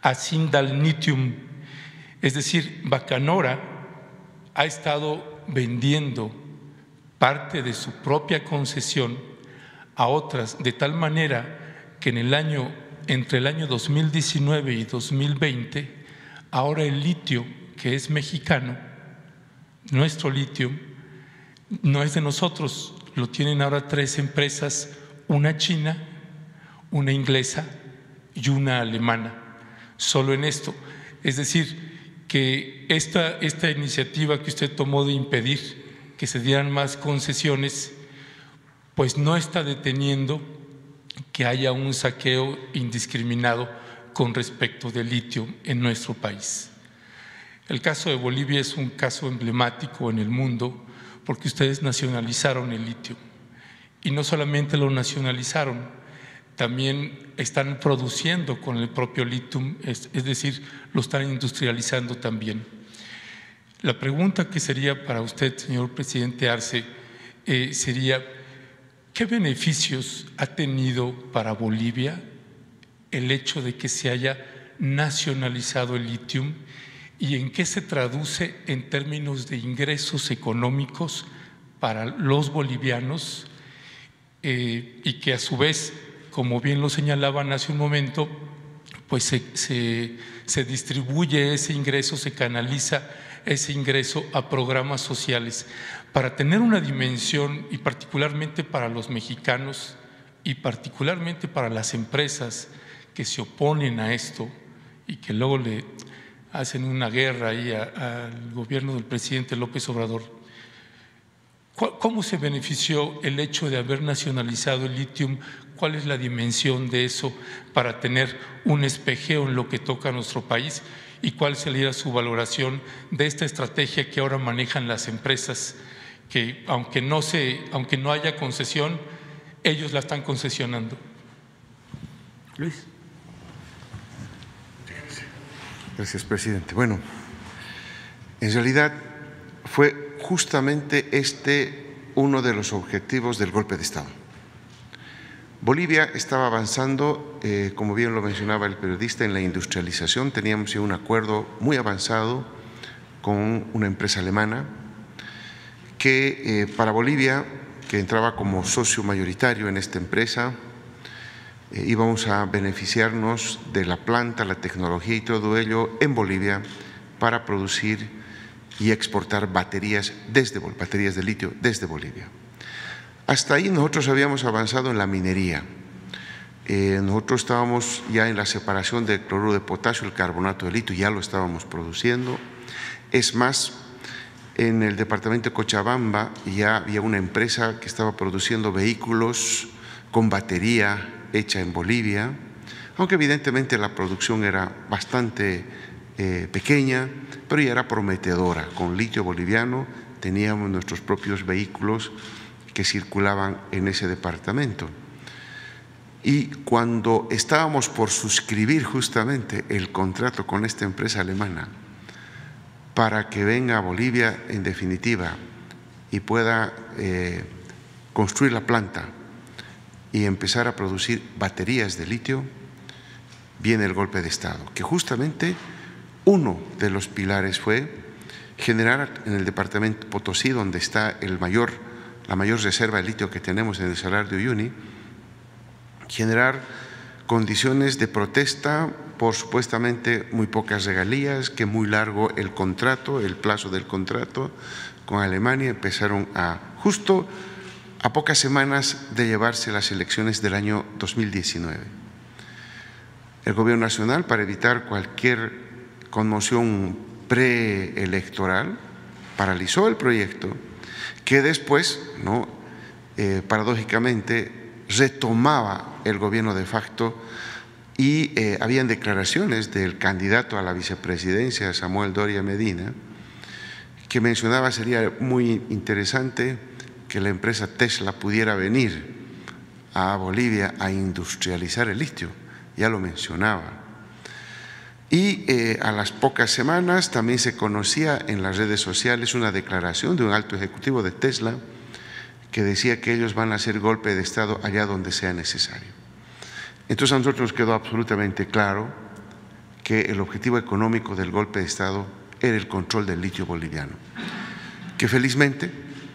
a Sindal Lithium. Es decir, Bacanora ha estado vendiendo parte de su propia concesión a otras, de tal manera que entre el año 2019 y 2020, ahora el litio, que es mexicano, nuestro litio, no es de nosotros, lo tienen ahora 3 empresas, una china, una inglesa y una alemana, solo en esto. Es decir, que esta iniciativa que usted tomó de impedir que se dieran más concesiones, pues no está deteniendo que haya un saqueo indiscriminado con respecto del litio en nuestro país. El caso de Bolivia es un caso emblemático en el mundo porque ustedes nacionalizaron el litio y no solamente lo nacionalizaron, también están produciendo con el propio litio, es decir, lo están industrializando también. La pregunta que sería para usted, señor presidente Arce, sería: ¿qué beneficios ha tenido para Bolivia el hecho de que se haya nacionalizado el litio y en qué se traduce en términos de ingresos económicos para los bolivianos y que a su vez, como bien lo señalaban hace un momento, pues se distribuye ese ingreso, se canaliza ese ingreso a programas sociales para tener una dimensión, y particularmente para los mexicanos y particularmente para las empresas que se oponen a esto y que luego le hacen una guerra ahí al gobierno del presidente López Obrador? ¿Cómo se benefició el hecho de haber nacionalizado el litio? ¿Cuál es la dimensión de eso para tener un espejeo en lo que toca a nuestro país? ¿Y cuál sería su valoración de esta estrategia que ahora manejan las empresas, que aunque no haya concesión, ellos la están concesionando? Luis. Gracias, presidente. Bueno, en realidad fue justamente uno de los objetivos del golpe de Estado. Bolivia estaba avanzando, como bien lo mencionaba el periodista, en la industrialización. Teníamos ya un acuerdo muy avanzado con una empresa alemana que para Bolivia, que entraba como socio mayoritario en esta empresa, íbamos a beneficiarnos de la planta, la tecnología y todo ello en Bolivia para producir y exportar baterías de litio desde Bolivia. Hasta ahí nosotros habíamos avanzado en la minería. Nosotros estábamos ya en la separación del cloruro de potasio, el carbonato de litio, ya lo estábamos produciendo. Es más, en el departamento de Cochabamba ya había una empresa que estaba produciendo vehículos con batería hecha en Bolivia, aunque evidentemente la producción era bastante pequeña, pero ya era prometedora. Con litio boliviano teníamos nuestros propios vehículos que circulaban en ese departamento. Y cuando estábamos por suscribir justamente el contrato con esta empresa alemana para que venga a Bolivia en definitiva y pueda construir la planta y empezar a producir baterías de litio, viene el golpe de Estado, que justamente uno de los pilares fue generar en el departamento Potosí, donde está la mayor reserva de litio que tenemos en el Salar de Uyuni, generar condiciones de protesta por supuestamente muy pocas regalías, que muy largo el contrato, el plazo del contrato con Alemania. Empezaron justo a pocas semanas de llevarse las elecciones del año 2019. El Gobierno Nacional, para evitar cualquier conmoción preelectoral, paralizó el proyecto, que después, paradójicamente, retomaba el gobierno de facto y habían declaraciones del candidato a la vicepresidencia, Samuel Doria Medina, que mencionaba sería muy interesante que la empresa Tesla pudiera venir a Bolivia a industrializar el litio, ya lo mencionaba. Y a las pocas semanas también se conocía en las redes sociales una declaración de un alto ejecutivo de Tesla que decía que ellos van a hacer golpe de Estado allá donde sea necesario. Entonces a nosotros nos quedó absolutamente claro que el objetivo económico del golpe de Estado era el control del litio boliviano, que felizmente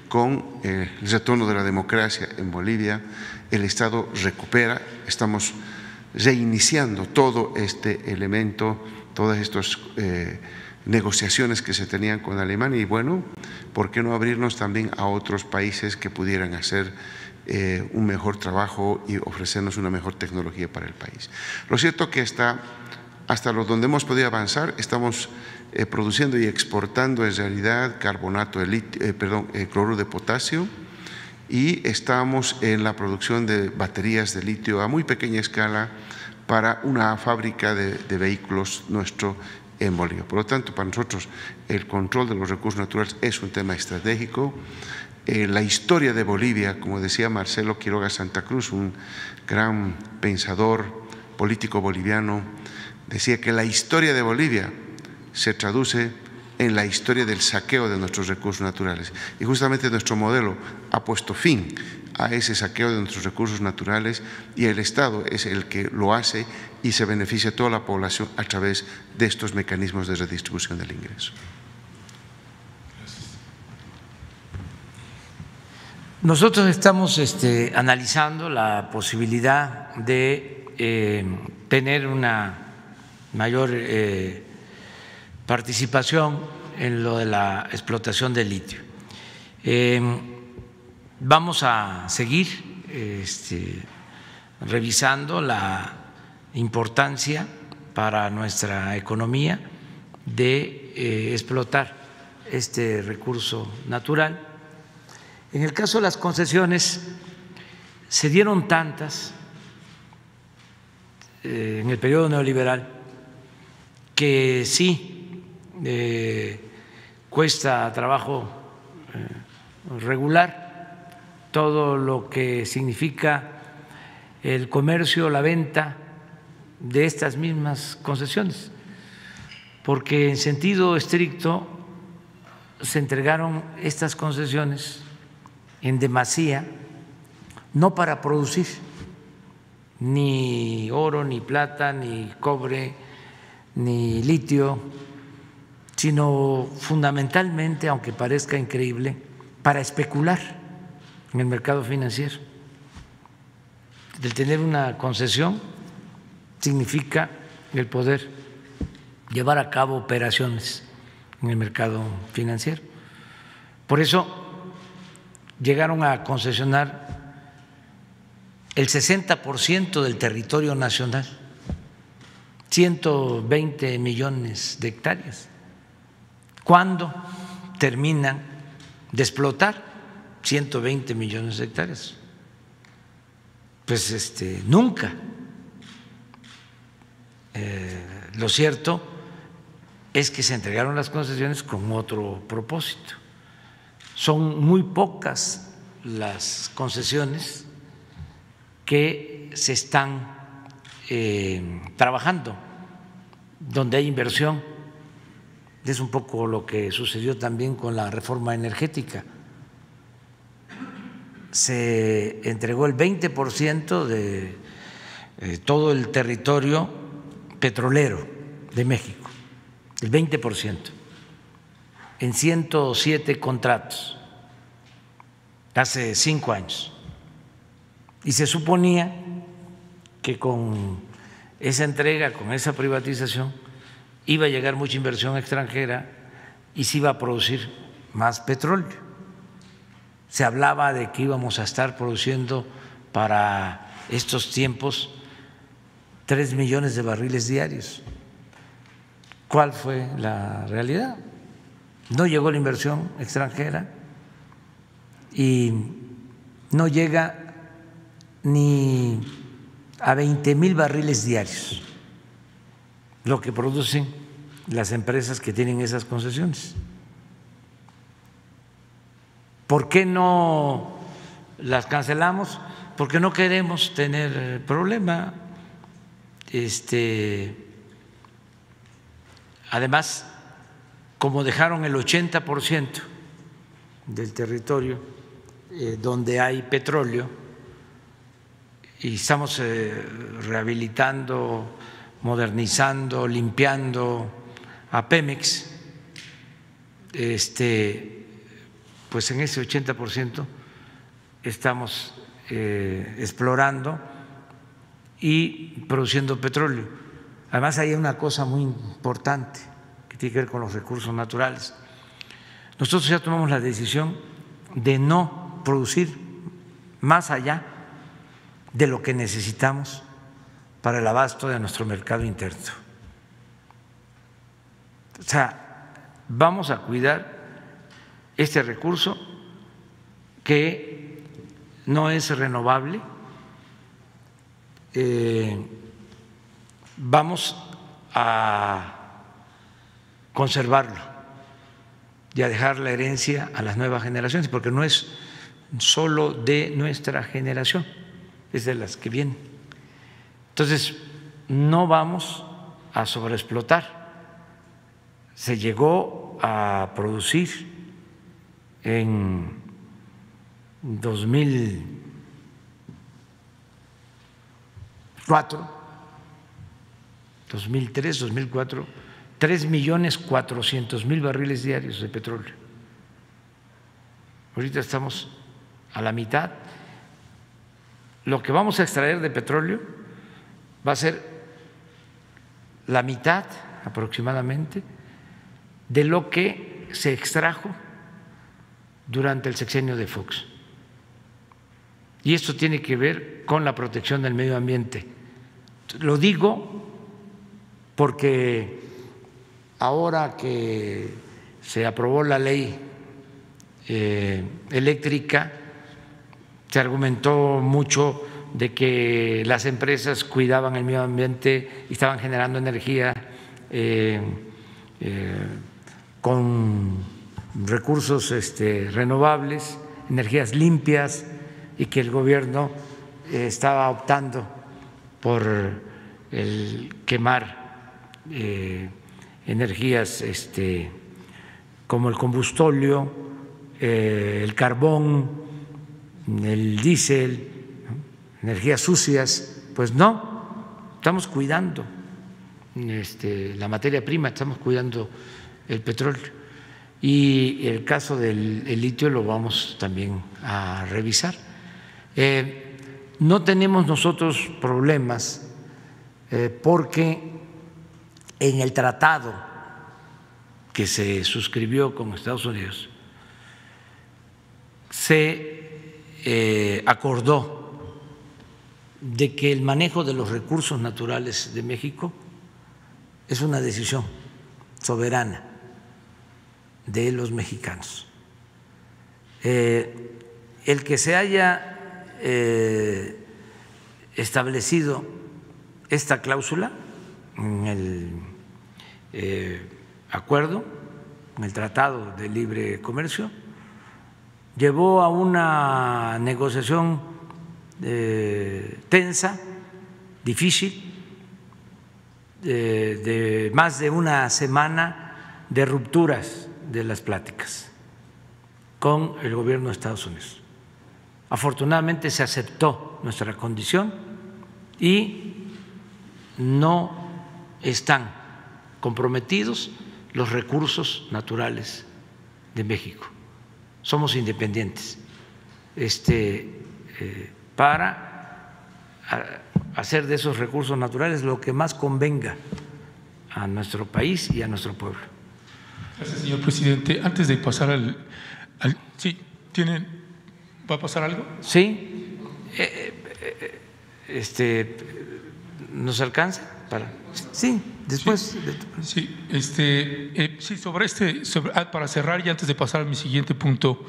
con el retorno de la democracia en Bolivia el Estado recupera, estamos reiniciando todo este elemento, todas estas negociaciones que se tenían con Alemania y bueno, ¿por qué no abrirnos también a otros países que pudieran hacer un mejor trabajo y ofrecernos una mejor tecnología para el país? Lo cierto que hasta donde hemos podido avanzar, estamos produciendo y exportando en realidad carbonato de cloruro de potasio y estamos en la producción de baterías de litio a muy pequeña escala para una fábrica de vehículos nuestro en Bolivia. Por lo tanto, para nosotros el control de los recursos naturales es un tema estratégico. La historia de Bolivia, como decía Marcelo Quiroga Santa Cruz, un gran pensador político boliviano, decía que la historia de Bolivia se traduce en la historia del saqueo de nuestros recursos naturales. Y justamente nuestro modelo ha puesto fin a ese saqueo de nuestros recursos naturales y el Estado es el que lo hace y se beneficia a toda la población a través de estos mecanismos de redistribución del ingreso. Nosotros estamos analizando la posibilidad de tener una mayor participación en lo de la explotación del litio. Vamos a seguir revisando la importancia para nuestra economía de explotar este recurso natural. En el caso de las concesiones, se dieron tantas en el periodo neoliberal que sí cuesta trabajo regular todo lo que significa el comercio, la venta de estas mismas concesiones, porque en sentido estricto se entregaron estas concesiones en demasía, no para producir ni oro, ni plata, ni cobre, ni litio, sino fundamentalmente, aunque parezca increíble, para especular en el mercado financiero. El tener una concesión significa el poder llevar a cabo operaciones en el mercado financiero. Por eso llegaron a concesionar el 60% del territorio nacional, 120 millones de hectáreas. ¿Cuándo terminan de explotar 120 millones de hectáreas? Pues nunca. Lo cierto es que se entregaron las concesiones con otro propósito. Son muy pocas las concesiones que se están trabajando, donde hay inversión. Es un poco lo que sucedió también con la reforma energética. Se entregó el 20% de todo el territorio petrolero de México, el 20%, en 107 contratos, hace 5 años. Y se suponía que con esa entrega, con esa privatización, iba a llegar mucha inversión extranjera y se iba a producir más petróleo. Se hablaba de que íbamos a estar produciendo para estos tiempos 3 millones de barriles diarios. ¿Cuál fue la realidad? No llegó la inversión extranjera y no llega ni a 20,000 barriles diarios, lo que producen las empresas que tienen esas concesiones. ¿Por qué no las cancelamos? Porque no queremos tener problema. Además, como dejaron el 80% del territorio donde hay petróleo y estamos rehabilitando, modernizando, limpiando a Pemex, pues en ese 80% estamos explorando y produciendo petróleo. Además hay una cosa muy importante que tiene que ver con los recursos naturales. Nosotros ya tomamos la decisión de no producir más allá de lo que necesitamos para el abasto de nuestro mercado interno. O sea, vamos a cuidar este recurso que no es renovable. Vamos a conservarlo y a dejar la herencia a las nuevas generaciones, porque no es solo de nuestra generación, es de las que vienen. Entonces, no vamos a sobreexplotar. Se llegó a producir en 2004, 2003, 2004, 3.400.000 barriles diarios de petróleo. Ahorita estamos a la mitad. Lo que vamos a extraer de petróleo va a ser la mitad aproximadamente de lo que se extrajo durante el sexenio de Fox. Y esto tiene que ver con la protección del medio ambiente. Lo digo porque ahora que se aprobó la ley eléctrica, se argumentó mucho de que las empresas cuidaban el medio ambiente y estaban generando energía con recursos renovables, energías limpias, y que el gobierno estaba optando por el quemar energías como el combustóleo, el carbón, el diésel, energías sucias. Pues no, estamos cuidando la materia prima, estamos cuidando el petróleo. Y el caso del litio lo vamos también a revisar. No tenemos nosotros problemas porque en el tratado que se suscribió con Estados Unidos se acordó de que el manejo de los recursos naturales de México es una decisión soberana de los mexicanos. El que se haya establecido esta cláusula en el acuerdo, en el Tratado de Libre Comercio, llevó a una negociación tensa, difícil, de más de una semana de rupturas de las pláticas con el gobierno de Estados Unidos. Afortunadamente se aceptó nuestra condición y no están comprometidos los recursos naturales de México. Somos independientes para hacer de esos recursos naturales lo que más convenga a nuestro país y a nuestro pueblo. Gracias, señor presidente. Antes de pasar sí, ¿va a pasar algo? Sí, ¿nos alcanza para? Sí, después. Sí, sí, para cerrar y antes de pasar a mi siguiente punto,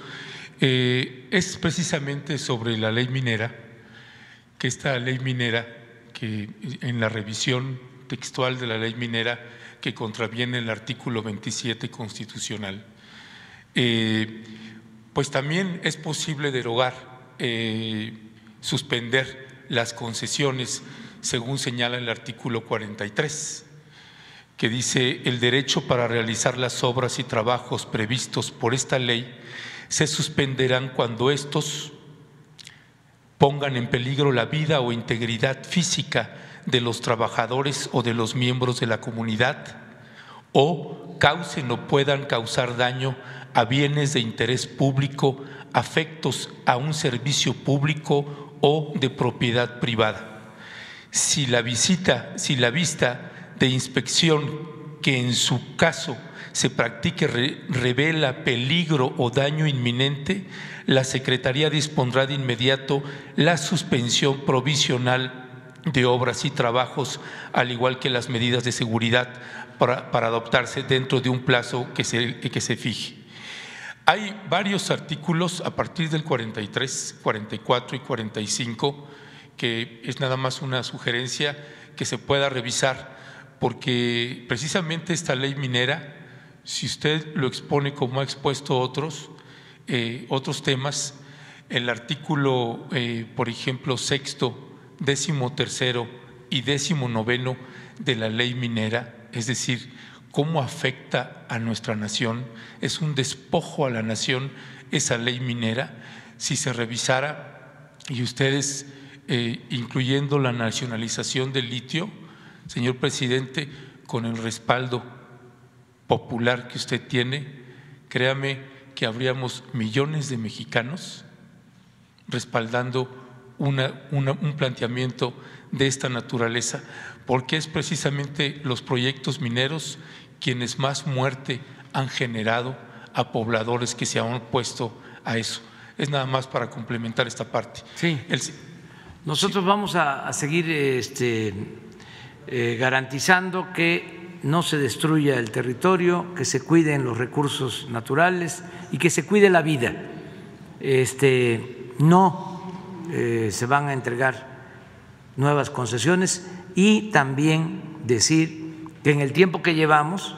es precisamente sobre la ley minera, que esta ley minera en la revisión textual de la ley minera que contraviene el artículo 27 constitucional. Pues también es posible derogar, suspender las concesiones, según señala el artículo 43, que dice: el derecho para realizar las obras y trabajos previstos por esta ley se suspenderán cuando estos pongan en peligro la vida o integridad física de los trabajadores o de los miembros de la comunidad, o causen o puedan causar daño a bienes de interés público, afectos a un servicio público o de propiedad privada. Si la vista de inspección que en su caso se practique revela peligro o daño inminente, la Secretaría dispondrá de inmediato la suspensión provisional de obras y trabajos, al igual que las medidas de seguridad para adoptarse dentro de un plazo que se fije. Hay varios artículos a partir del 43, 44 y 45 que es nada más una sugerencia que se pueda revisar, porque precisamente esta ley minera, si usted lo expone como ha expuesto otros temas, el artículo, por ejemplo, 6º, 13º y 19º de la ley minera, es decir, cómo afecta a nuestra nación, es un despojo a la nación esa ley minera. Si se revisara y ustedes, incluyendo la nacionalización del litio, señor presidente, con el respaldo popular que usted tiene, créame que habríamos millones de mexicanos respaldando un planteamiento de esta naturaleza, porque es precisamente los proyectos mineros quienes más muerte han generado a pobladores que se han opuesto a eso. Es nada más para complementar esta parte. Sí. Nosotros vamos a seguir garantizando que no se destruya el territorio, que se cuiden los recursos naturales y que se cuide la vida. No se van a entregar nuevas concesiones, y también decir que en el tiempo que llevamos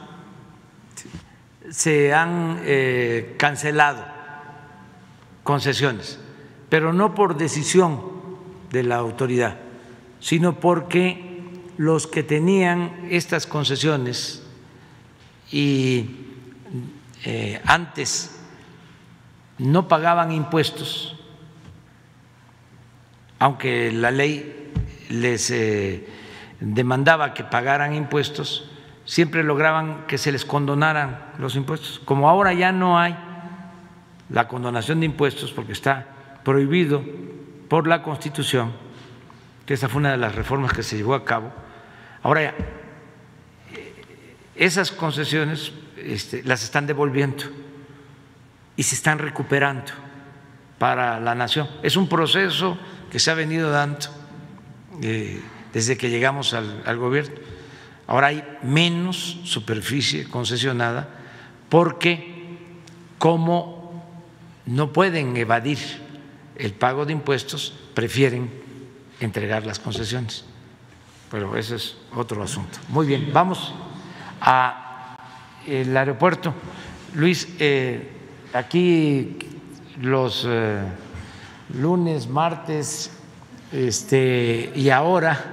se han cancelado concesiones, pero no por decisión de la autoridad, sino porque los que tenían estas concesiones y antes no pagaban impuestos, aunque la ley les demandaba que pagaran impuestos, siempre lograban que se les condonaran los impuestos. Como ahora ya no hay la condonación de impuestos porque está prohibido por la Constitución, que esa fue una de las reformas que se llevó a cabo, ahora ya, esas concesiones las están devolviendo y se están recuperando para la nación. Es un proceso que se ha venido dando desde que llegamos al gobierno. Ahora hay menos superficie concesionada porque, como no pueden evadir el pago de impuestos, prefieren entregar las concesiones. Pero ese es otro asunto. Muy bien, vamos al aeropuerto. Luis, aquí los lunes, martes y ahora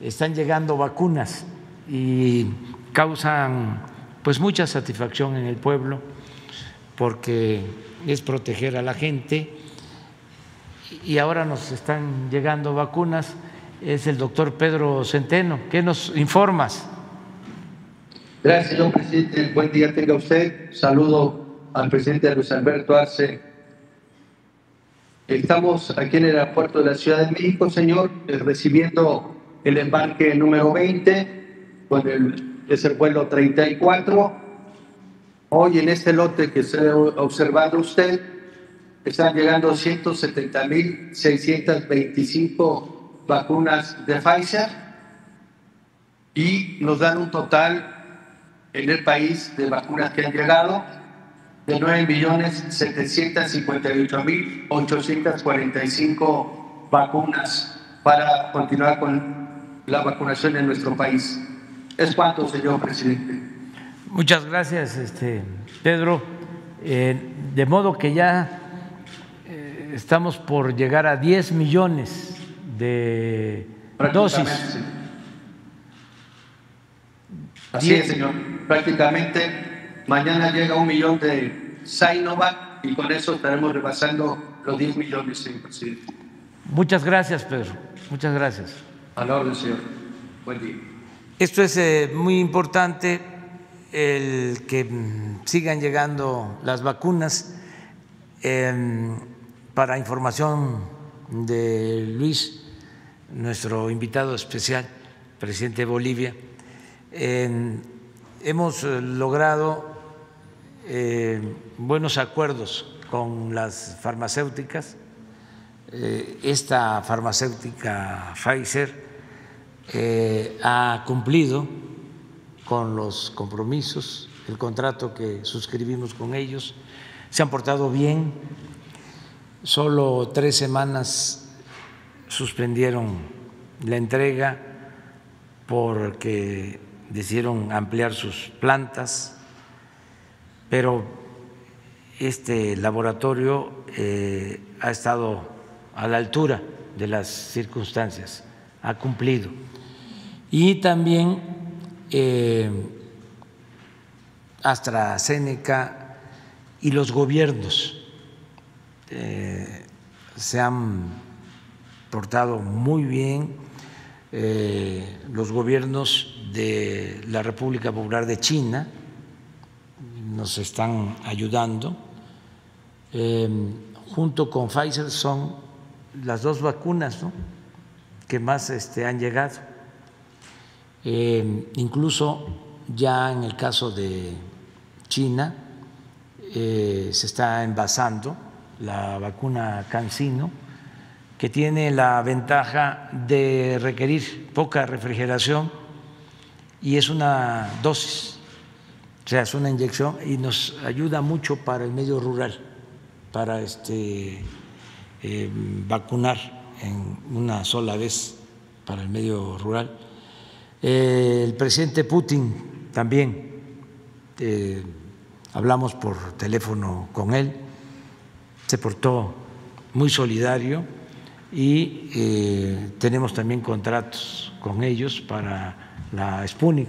están llegando vacunas y causan pues mucha satisfacción en el pueblo, porque es proteger a la gente, y ahora nos están llegando vacunas. Es el doctor Pedro Centeno. ¿Qué nos informas? Gracias, señor presidente. Buen día tenga usted. Saludo al presidente Luis Alberto Arce. Estamos aquí en el aeropuerto de la Ciudad de México, señor, recibiendo el embarque número 20, es el vuelo 34. Hoy en este lote que se ha observado usted, están llegando 170.625 vacunas de Pfizer y nos dan un total en el país de vacunas que han llegado de 9.758.845 vacunas para continuar con la vacunación en nuestro país. Es cuanto, señor presidente. Muchas gracias, Pedro. De modo que ya estamos por llegar a 10 millones de dosis. Así es, señor. Prácticamente mañana llega 1 millón de Sinovac y con eso estaremos rebasando los 10 millones, señor presidente. Muchas gracias, Pedro. Muchas gracias. A la orden, señor. Buen día. Esto es muy importante, el que sigan llegando las vacunas. Para información de Luis, nuestro invitado especial, presidente de Bolivia, hemos logrado buenos acuerdos con las farmacéuticas. Esta farmacéutica Pfizer ha cumplido con los compromisos, el contrato que suscribimos con ellos, se han portado bien. Solo 3 semanas suspendieron la entrega porque decidieron ampliar sus plantas, pero este laboratorio ha estado a la altura de las circunstancias, ha cumplido. Y también AstraZeneca y los gobiernos se han portado muy bien. Los gobiernos de la República Popular de China nos están ayudando. Junto con Pfizer son las 2 vacunas, ¿no?, que más han llegado. Incluso ya en el caso de China se está envasando la vacuna CanSino, que tiene la ventaja de requerir poca refrigeración y es una dosis, o sea, es una inyección y nos ayuda mucho para el medio rural, para vacunar en una sola vez para el medio rural. El presidente Putin también, hablamos por teléfono con él, se portó muy solidario y tenemos también contratos con ellos para la Sputnik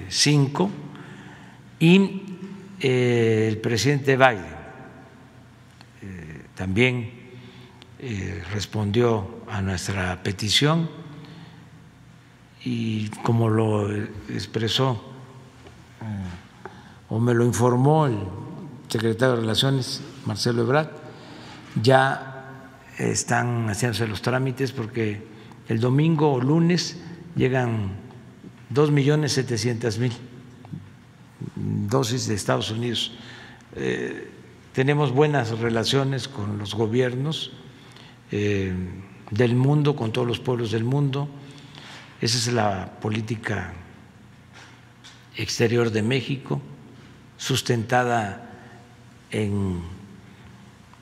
5 y el presidente Biden también respondió a nuestra petición y como lo expresó o me lo informó el secretario de Relaciones, Marcelo Ebrard, ya están haciéndose los trámites porque el domingo o lunes llegan 2.700.000 dosis de Estados Unidos. Tenemos buenas relaciones con los gobiernos del mundo, con todos los pueblos del mundo. Esa es la política exterior de México, sustentada en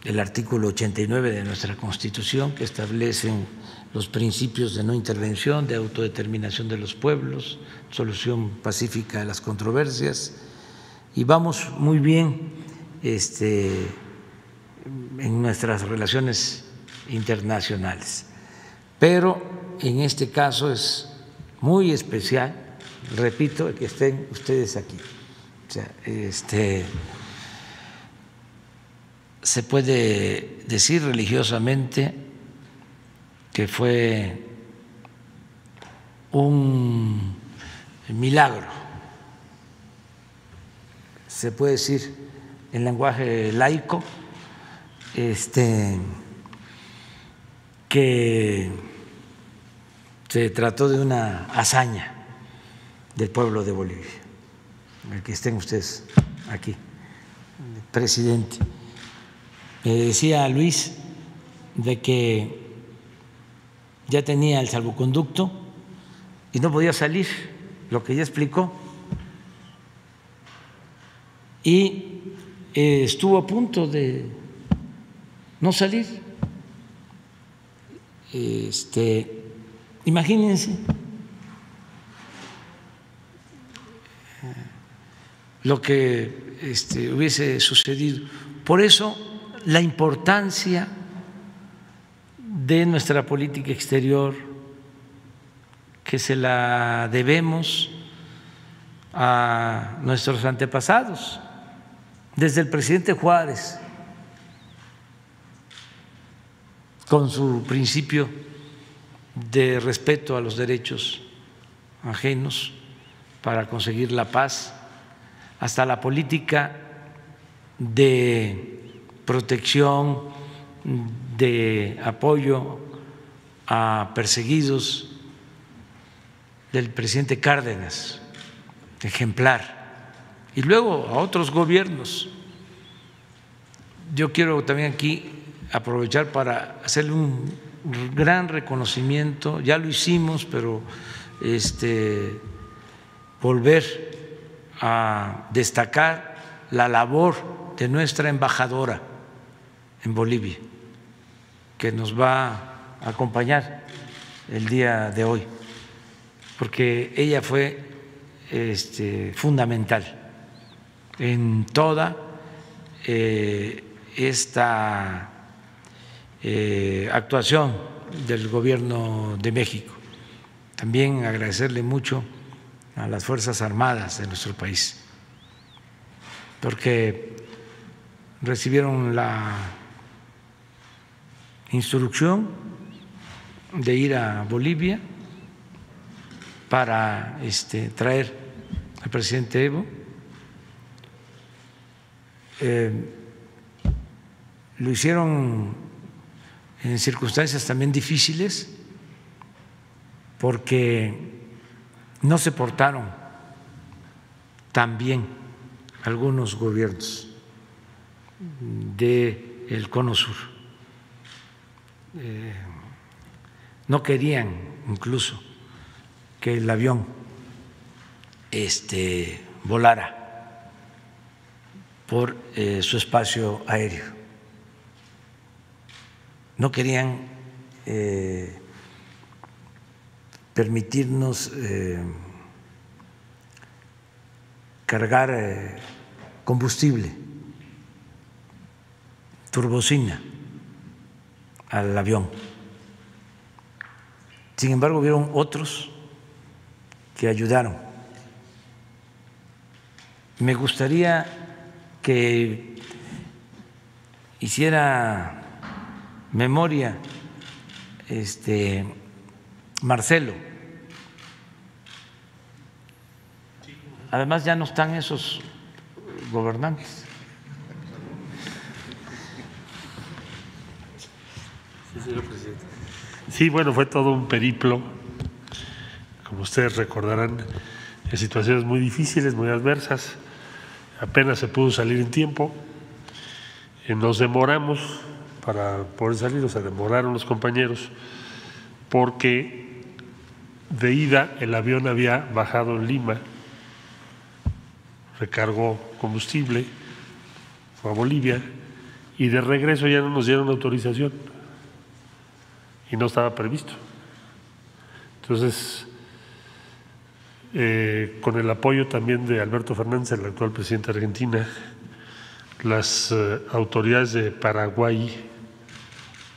el artículo 89 de nuestra Constitución, que establecen los principios de no intervención, de autodeterminación de los pueblos, solución pacífica de las controversias, y vamos muy bien en nuestras relaciones internacionales. Pero en este caso es muy especial, repito, que estén ustedes aquí. O sea, se puede decir religiosamente que fue un milagro, se puede decir en lenguaje laico, que se trató de una hazaña del pueblo de Bolivia, el que estén ustedes aquí, presidente. Me decía Luis de que ya tenía el salvoconducto y no podía salir, lo que ya explicó, y estuvo a punto de no salir. Imagínense lo que hubiese sucedido. Por eso la importancia de nuestra política exterior, que se la debemos a nuestros antepasados, desde el presidente Juárez, con su principio de respeto a los derechos ajenos para conseguir la paz, hasta la política de protección, de apoyo a perseguidos del presidente Cárdenas, ejemplar, y luego a otros gobiernos. Yo quiero también aquí aprovechar para hacerle un gran reconocimiento, ya lo hicimos, pero volver a destacar la labor de nuestra embajadora en Bolivia, que nos va a acompañar el día de hoy, porque ella fue fundamental en toda esta actuación del Gobierno de México. También agradecerle mucho a las Fuerzas Armadas de nuestro país, porque recibieron la instrucción de ir a Bolivia para traer al presidente Evo. Lo hicieron en circunstancias también difíciles, porque no se portaron tan bien algunos gobiernos del Cono Sur. No querían incluso que el avión volara por su espacio aéreo. No querían permitirnos cargar combustible, turbocina al avión. Sin embargo, hubieron otros que ayudaron. Me gustaría que hiciera memoria Marcelo. Además ya no están esos gobernantes. Sí, señor presidente. Sí, bueno, fue todo un periplo, como ustedes recordarán, en situaciones muy difíciles, muy adversas. Apenas se pudo salir en tiempo. Nos demoramos para poder salir, o sea, demoraron los compañeros, porque de ida el avión había bajado en Lima, recargó combustible, fue a Bolivia, y de regreso ya no nos dieron autorización y no estaba previsto. Entonces, con el apoyo también de Alberto Fernández, el actual presidente de Argentina, las autoridades de Paraguay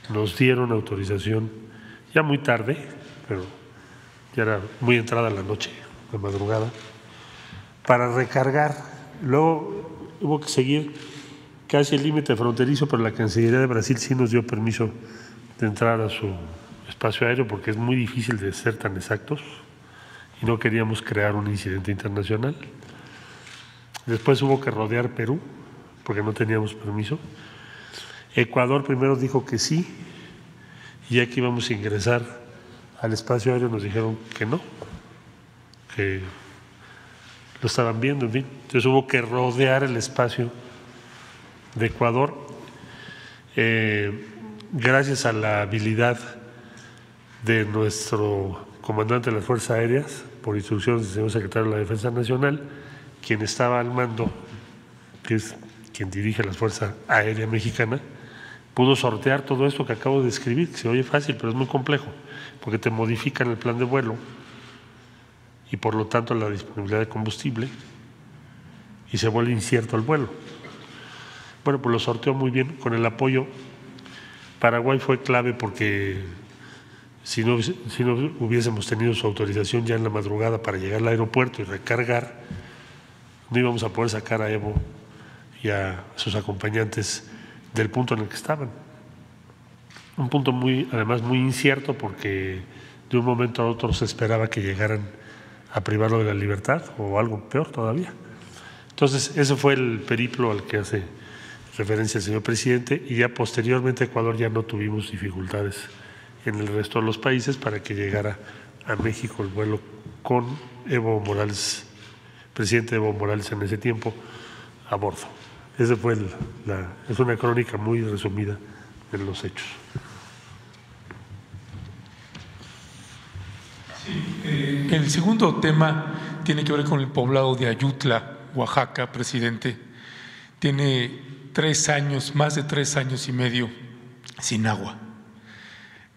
nos dieron autorización ya muy tarde, pero ya era muy entrada la noche, de madrugada, para recargar. Luego hubo que seguir casi el límite fronterizo, pero la Cancillería de Brasil sí nos dio permiso de entrar a su espacio aéreo, porque es muy difícil de ser tan exactos y no queríamos crear un incidente internacional. Después hubo que rodear Perú, porque no teníamos permiso. Ecuador primero dijo que sí, y ya que íbamos a ingresar al espacio aéreo nos dijeron que no, que lo estaban viendo, en fin. Entonces hubo que rodear el espacio de Ecuador. Gracias a la habilidad de nuestro comandante de las Fuerzas Aéreas, por instrucciones del señor secretario de la Defensa Nacional, quien estaba al mando, que es quien dirige la Fuerza Aérea Mexicana, pudo sortear todo esto que acabo de describir, que se oye fácil, pero es muy complejo, porque te modifican el plan de vuelo y por lo tanto la disponibilidad de combustible y se vuelve incierto el vuelo. Bueno, pues lo sorteó muy bien con el apoyo. Paraguay fue clave porque si no hubiésemos tenido su autorización ya en la madrugada para llegar al aeropuerto y recargar, no íbamos a poder sacar a Evo y a sus acompañantes del punto en el que estaban. Un punto además muy incierto, porque de un momento a otro se esperaba que llegaran a privarlo de la libertad o algo peor todavía. Entonces, ese fue el periplo al que hace referencia el señor presidente, y ya posteriormente Ecuador ya no tuvimos dificultades en el resto de los países para que llegara a México el vuelo con Evo Morales, presidente Evo Morales en ese tiempo, a bordo. Ese fue es una crónica muy resumida de los hechos. Sí, el segundo tema tiene que ver con el poblado de Ayutla, Oaxaca, presidente. Tiene 3 años, más de 3 años y medio sin agua.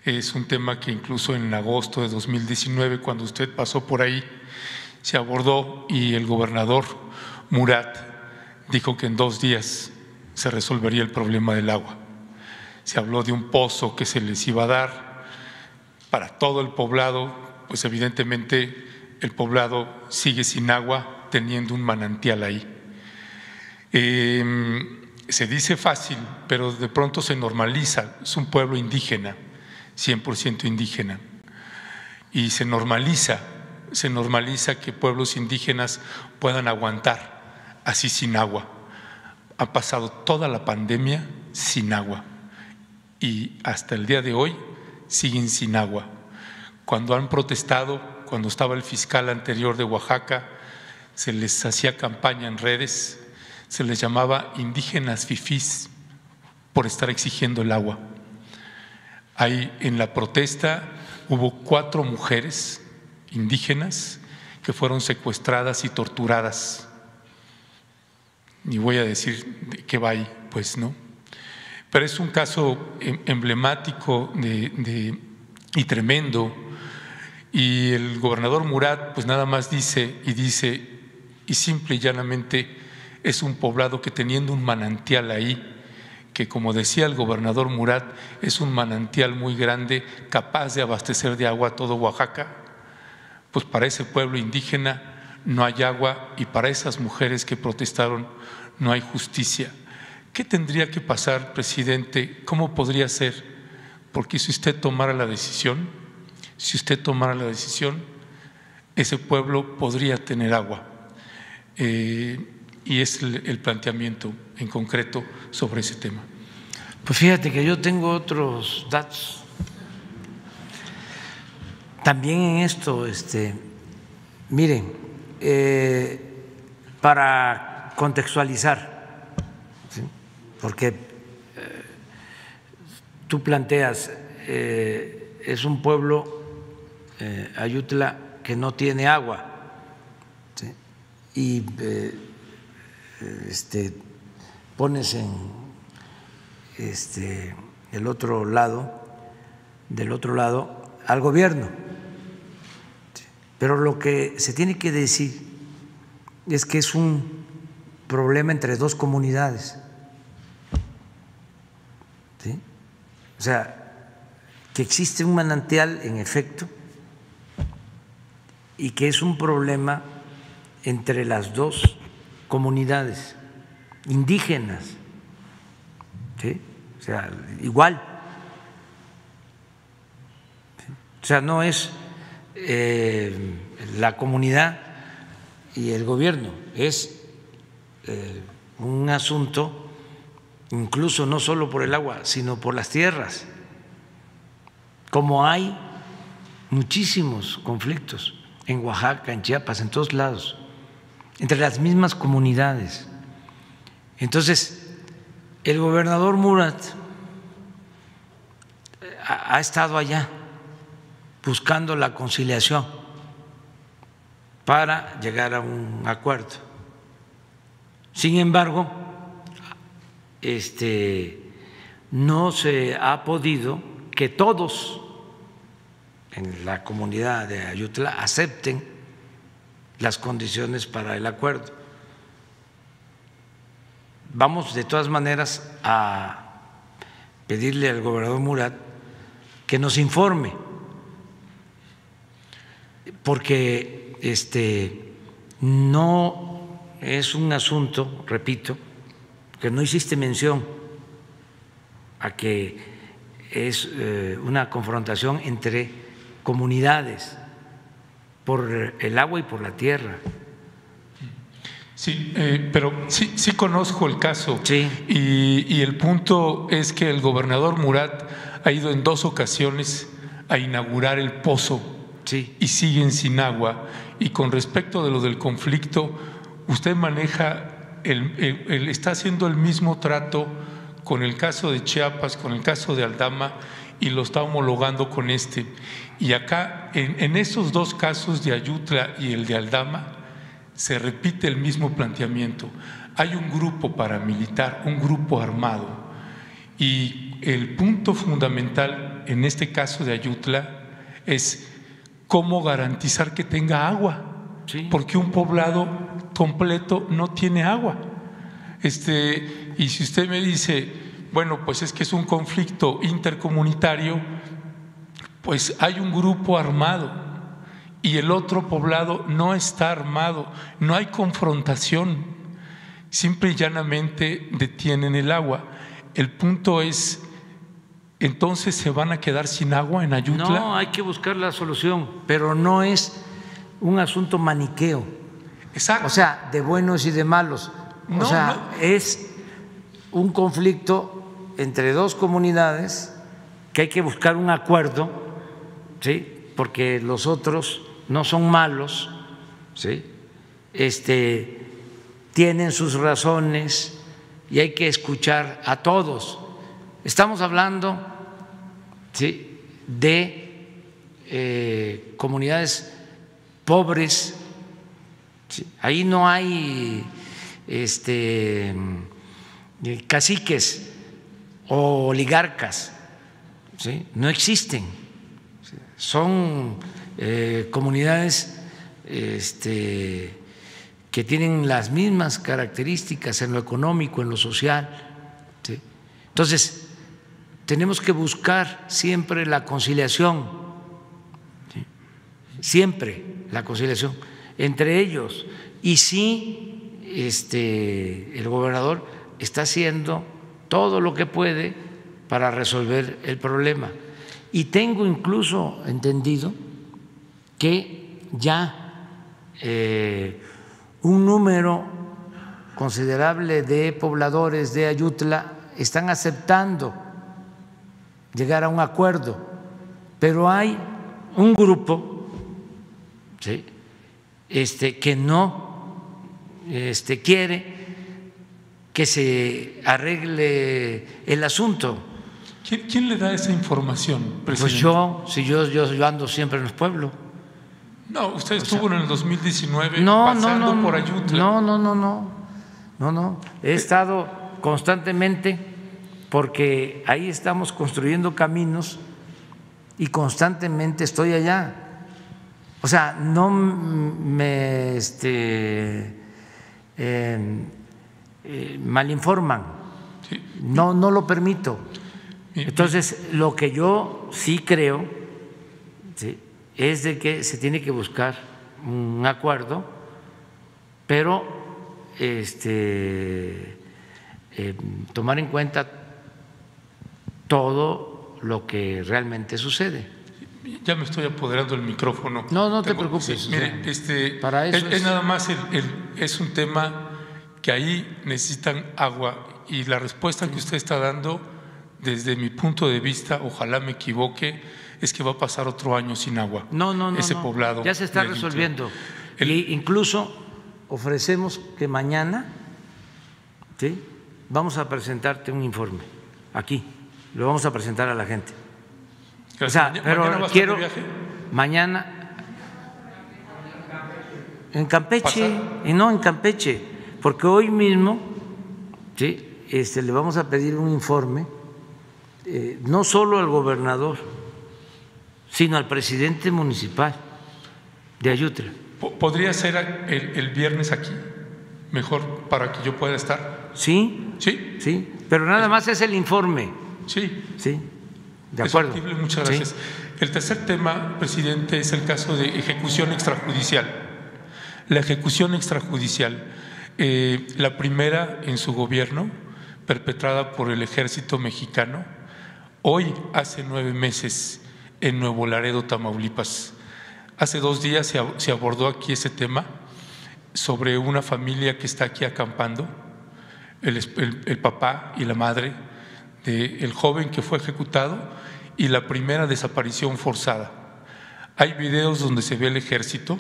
Es un tema que incluso en agosto de 2019, cuando usted pasó por ahí, se abordó y el gobernador Murat dijo que en 2 días se resolvería el problema del agua. Se habló de un pozo que se les iba a dar para todo el poblado, pues evidentemente el poblado sigue sin agua, teniendo un manantial ahí. Se dice fácil, pero de pronto se normaliza. Es un pueblo indígena, 100% indígena, y se normaliza que pueblos indígenas puedan aguantar así sin agua. Ha pasado toda la pandemia sin agua y hasta el día de hoy siguen sin agua. Cuando han protestado, cuando estaba el fiscal anterior de Oaxaca, se les hacía campaña en redes, se les llamaba indígenas fifís por estar exigiendo el agua. Ahí en la protesta hubo 4 mujeres indígenas que fueron secuestradas y torturadas. Ni voy a decir de qué va ahí, pues no. Pero es un caso emblemático y tremendo. Y el gobernador Murat pues nada más dice, y simple y llanamente es un poblado que teniendo un manantial ahí, que como decía el gobernador Murat, es un manantial muy grande, capaz de abastecer de agua a todo Oaxaca, pues para ese pueblo indígena no hay agua y para esas mujeres que protestaron no hay justicia. ¿Qué tendría que pasar, presidente? ¿Cómo podría ser? Porque si usted tomara la decisión, ese pueblo podría tener agua. Y es el planteamiento en concreto sobre ese tema. Pues fíjate que yo tengo otros datos. También en esto, miren, para contextualizar, ¿sí? Porque tú planteas, es un pueblo, Ayutla, que no tiene agua, ¿sí? Y pones en del otro lado al gobierno. Pero lo que se tiene que decir es que es un problema entre 2 comunidades, ¿sí? O sea, que existe un manantial en efecto y que es un problema entre las 2 comunidades indígenas, ¿sí? O sea, igual, ¿sí? O sea, no es la comunidad y el gobierno, es un asunto incluso no solo por el agua, sino por las tierras, como hay muchísimos conflictos en Oaxaca, en Chiapas, en todos lados, entre las mismas comunidades. Entonces, el gobernador Murat ha estado allá buscando la conciliación para llegar a un acuerdo. Sin embargo, no se ha podido que todos en la comunidad de Ayutla acepten las condiciones para el acuerdo. Vamos de todas maneras a pedirle al gobernador Murat que nos informe, porque no es un asunto, repito, que no hiciste mención a que es una confrontación entre comunidades por el agua y por la tierra. Sí, pero sí conozco el caso. Sí. Y el punto es que el gobernador Murat ha ido en 2 ocasiones a inaugurar el pozo. Sí. Y siguen sin agua. Y con respecto de lo del conflicto, usted maneja, está haciendo el mismo trato con el caso de Chiapas, con el caso de Aldama, y lo está homologando con este. Y acá, en estos 2 casos de Ayutla y el de Aldama, se repite el mismo planteamiento. Hay un grupo paramilitar, un grupo armado, y el punto fundamental en este caso de Ayutla es cómo garantizar que tenga agua, sí, porque un poblado completo no tiene agua. Y si usted me dice, bueno, pues es que es un conflicto intercomunitario, pues hay un grupo armado y el otro poblado no está armado, no hay confrontación, simple y llanamente detienen el agua. El punto es, entonces se van a quedar sin agua en Ayutla. No, hay que buscar la solución, pero no es un asunto maniqueo. Exacto. O sea, de buenos y de malos. No, o sea, no. Es un conflicto entre 2 comunidades que hay que buscar un acuerdo, ¿sí? Porque los otros no son malos, ¿sí? Tienen sus razones y hay que escuchar a todos. Estamos hablando, ¿sí?, de comunidades pobres, ¿sí? Ahí no hay caciques o oligarcas, ¿sí? No existen, ¿sí? Son comunidades que tienen las mismas características en lo económico, en lo social, ¿sí? Entonces, tenemos que buscar siempre la conciliación, ¿sí? Siempre la conciliación entre ellos. Y sí, el gobernador está haciendo todo lo que puede para resolver el problema. Y tengo incluso entendido que ya un número considerable de pobladores de Ayutla están aceptando llegar a un acuerdo, pero hay un grupo, ¿sí?, que no quiere que se arregle el asunto. ¿Quién le da esa información, presidente? Pues yo ando siempre en los pueblos. No, usted estuvo en el 2019 pasando por Ayutla. No, he estado constantemente, porque ahí estamos construyendo caminos y constantemente estoy allá. O sea, no me malinforman, Sí. no lo permito. Entonces, lo que yo sí creo, ¿sí?, es de que se tiene que buscar un acuerdo, pero tomar en cuenta todo lo que realmente sucede. Ya me estoy apoderando del micrófono. No te preocupes. Sí, mire, para eso es nada más es un tema que ahí necesitan agua, y la respuesta que usted está dando, desde mi punto de vista, ojalá me equivoque, es que va a pasar otro año sin agua. No. Ese poblado. Ya se está resolviendo. Y incluso ofrecemos que mañana, ¿sí?, vamos a presentarte un informe aquí, lo vamos a presentar a la gente. Gracias. O sea, pero ¿Mañana vas quiero de viaje? mañana en Campeche, ¿Pasar? y no en Campeche, porque hoy mismo, ¿sí?, le vamos a pedir un informe no solo al gobernador, sino al presidente municipal de Ayutla. ¿Podría ser el viernes aquí? Mejor para que yo pueda estar. Sí, sí, sí, pero nada más es el informe. Sí, sí, de acuerdo. Es factible, muchas gracias. Sí. El tercer tema, presidente, es el caso de ejecución extrajudicial. La ejecución extrajudicial, la primera en su gobierno, perpetrada por el ejército mexicano, hoy hace 9 meses en Nuevo Laredo, Tamaulipas. Hace 2 días se abordó aquí ese tema sobre una familia que está aquí acampando, el papá y la madre del joven que fue ejecutado y la primera desaparición forzada. Hay videos donde se ve el ejército,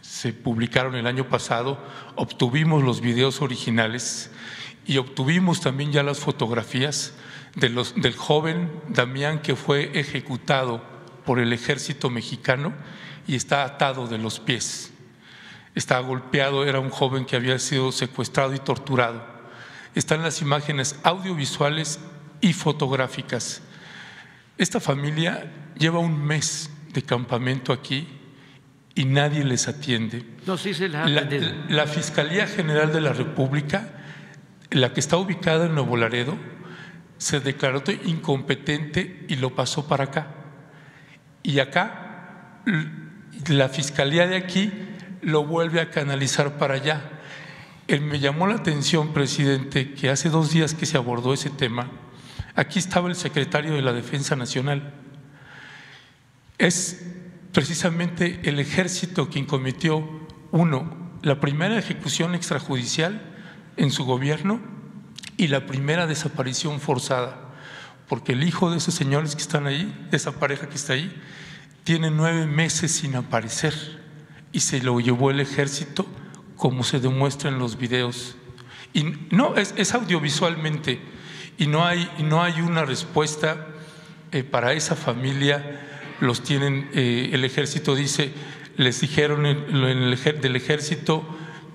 se publicaron el año pasado, obtuvimos los videos originales y obtuvimos también ya las fotografías del joven Damián que fue ejecutado por el ejército mexicano y está atado de los pies. Está golpeado, era un joven que había sido secuestrado y torturado. Están las imágenes audiovisuales y fotográficas. Esta familia lleva 1 mes de campamento aquí y nadie les atiende. No, sí se les ha atendido. La Fiscalía General de la República, la que está ubicada en Nuevo Laredo, se declaró incompetente y lo pasó para acá. Y acá, la Fiscalía de aquí lo vuelve a canalizar para allá. Me llamó la atención, presidente, que hace 2 días que se abordó ese tema, aquí estaba el secretario de la Defensa Nacional. Es precisamente el ejército quien cometió, la primera ejecución extrajudicial en su gobierno y la primera desaparición forzada, porque el hijo de esos señores que están ahí, de esa pareja que está ahí, tiene 9 meses sin aparecer y se lo llevó el ejército, como se demuestra en los videos. Y no, es audiovisualmente y no hay una respuesta para esa familia. Los tienen, el ejército dice, les dijeron del ejército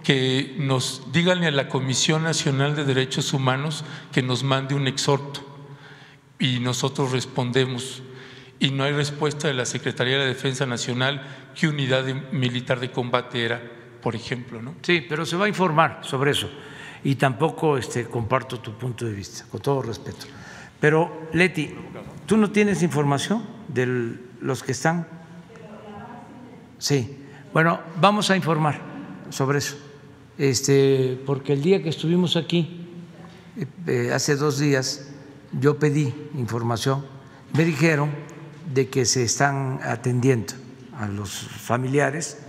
que díganle a la Comisión Nacional de Derechos Humanos que nos mande un exhorto y nosotros respondemos. Y no hay respuesta de la Secretaría de la Defensa Nacional qué unidad militar de combate era, por ejemplo, ¿no? Sí, pero se va a informar sobre eso y tampoco comparto tu punto de vista, con todo respeto. Pero, Leti, ¿tú no tienes información de los que están? Sí, bueno, vamos a informar sobre eso, porque el día que estuvimos aquí, hace 2 días, yo pedí información, me dijeron de que se están atendiendo a los familiares.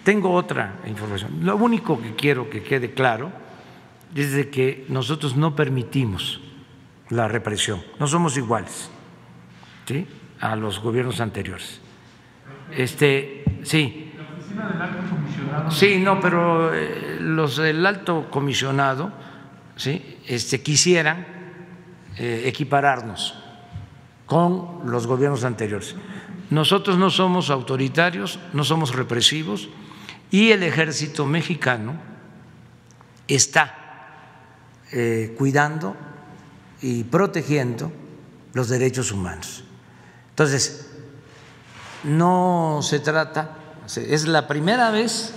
Tengo otra información. Lo único que quiero que quede claro es de que nosotros no permitimos la represión, no somos iguales, ¿sí?, a los gobiernos anteriores. Sí. La oficina del alto comisionado. Sí, no, pero los del alto comisionado, ¿sí?, quisieran equipararnos con los gobiernos anteriores. Nosotros no somos autoritarios, no somos represivos y el ejército mexicano está cuidando y protegiendo los derechos humanos. Entonces, no se trata, es la primera vez,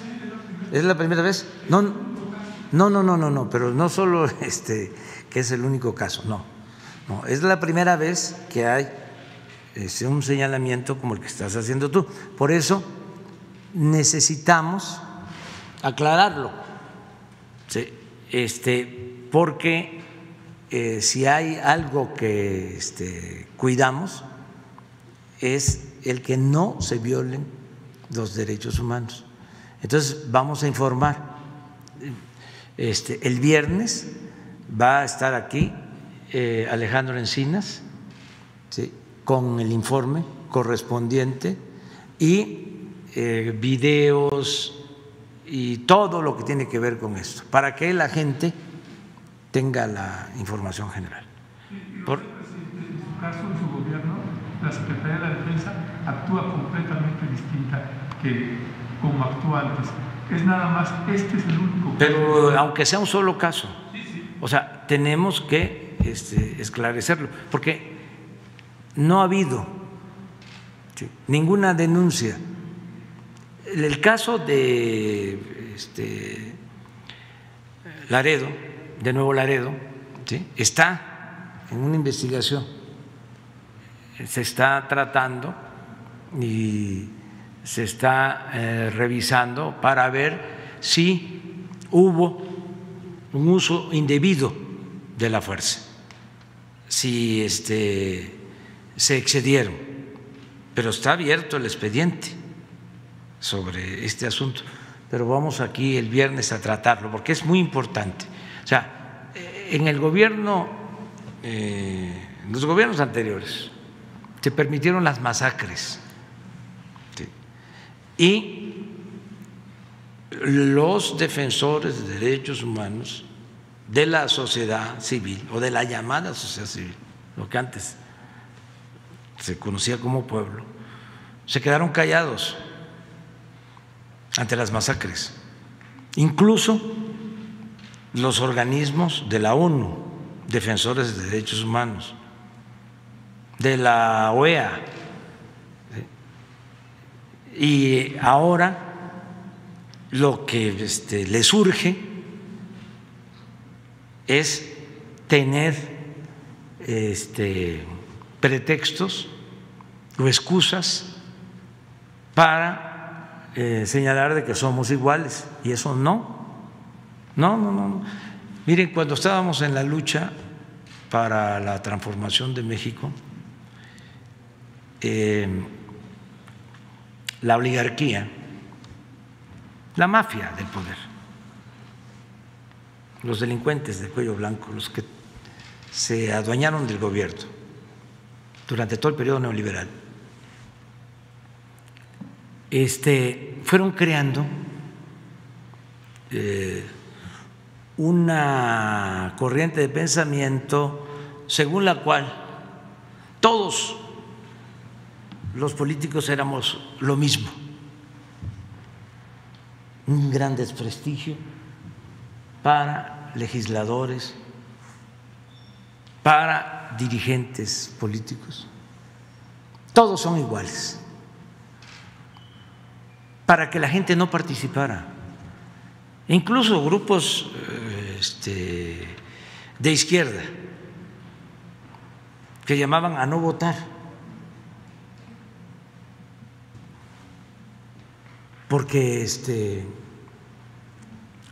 no, pero no solo que es el único caso, no, es la primera vez que hay un señalamiento como el que estás haciendo tú. Por eso necesitamos aclararlo, ¿sí?, porque si hay algo que cuidamos es el que no se violen los derechos humanos. Entonces vamos a informar. El viernes va a estar aquí Alejandro Encinas, ¿sí?, con el informe correspondiente y videos y todo lo que tiene que ver con esto, para que la gente tenga la información general. En su caso, en su gobierno, la Secretaría de la Defensa actúa completamente distinta que como actúa antes. Es nada más, es el único caso. Pero aunque sea un solo caso, o sea, tenemos que esclarecerlo, porque no ha habido ninguna denuncia. El caso de Laredo, de Nuevo Laredo, está en una investigación, se está tratando y se está revisando para ver si hubo un uso indebido de la fuerza, si se excedieron, pero está abierto el expediente sobre este asunto, pero vamos aquí el viernes a tratarlo porque es muy importante. O sea, en el gobierno, los gobiernos anteriores se permitieron las masacres, ¿sí? Y los defensores de derechos humanos de la sociedad civil o de la llamada sociedad civil, lo que antes se conocía como pueblo, se quedaron callados ante las masacres. Incluso los organismos de la ONU, defensores de derechos humanos, de la OEA, y ahora lo que le surge es tener pretextos o excusas para señalar de que somos iguales, y eso no. Miren, cuando estábamos en la lucha para la transformación de México, la oligarquía, la mafia del poder, los delincuentes de cuello blanco, los que se adueñaron del gobierno durante todo el periodo neoliberal, fueron creando una corriente de pensamiento según la cual todos los políticos éramos lo mismo, un gran desprestigio para legisladores, para dirigentes políticos, todos son iguales, para que la gente no participara. Incluso grupos de izquierda que llamaban a no votar, porque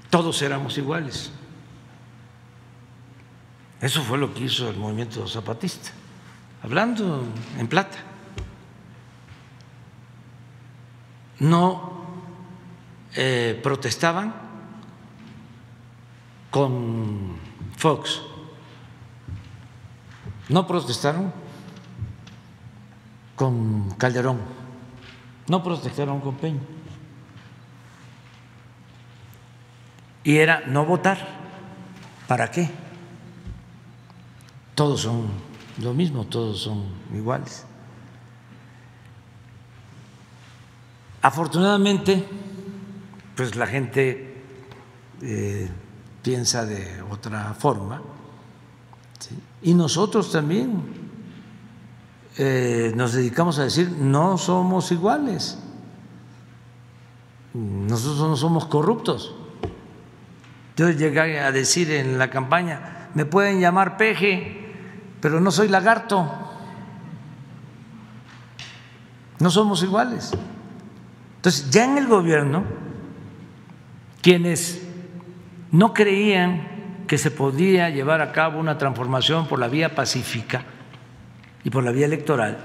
todos éramos iguales. Eso fue lo que hizo el movimiento zapatista, hablando en plata. No protestaban con Fox, no protestaron con Calderón, no protestaron con Peña, y era no votar. ¿Para qué? Todos son lo mismo, todos son iguales. Afortunadamente, pues la gente piensa de otra forma, ¿sí? Y nosotros también nos dedicamos a decir no somos iguales, nosotros no somos corruptos. Yo llegué a decir en la campaña, me pueden llamar peje, pero no soy lagarto, no somos iguales. Entonces, ya en el gobierno, quienes no creían que se podía llevar a cabo una transformación por la vía pacífica y por la vía electoral,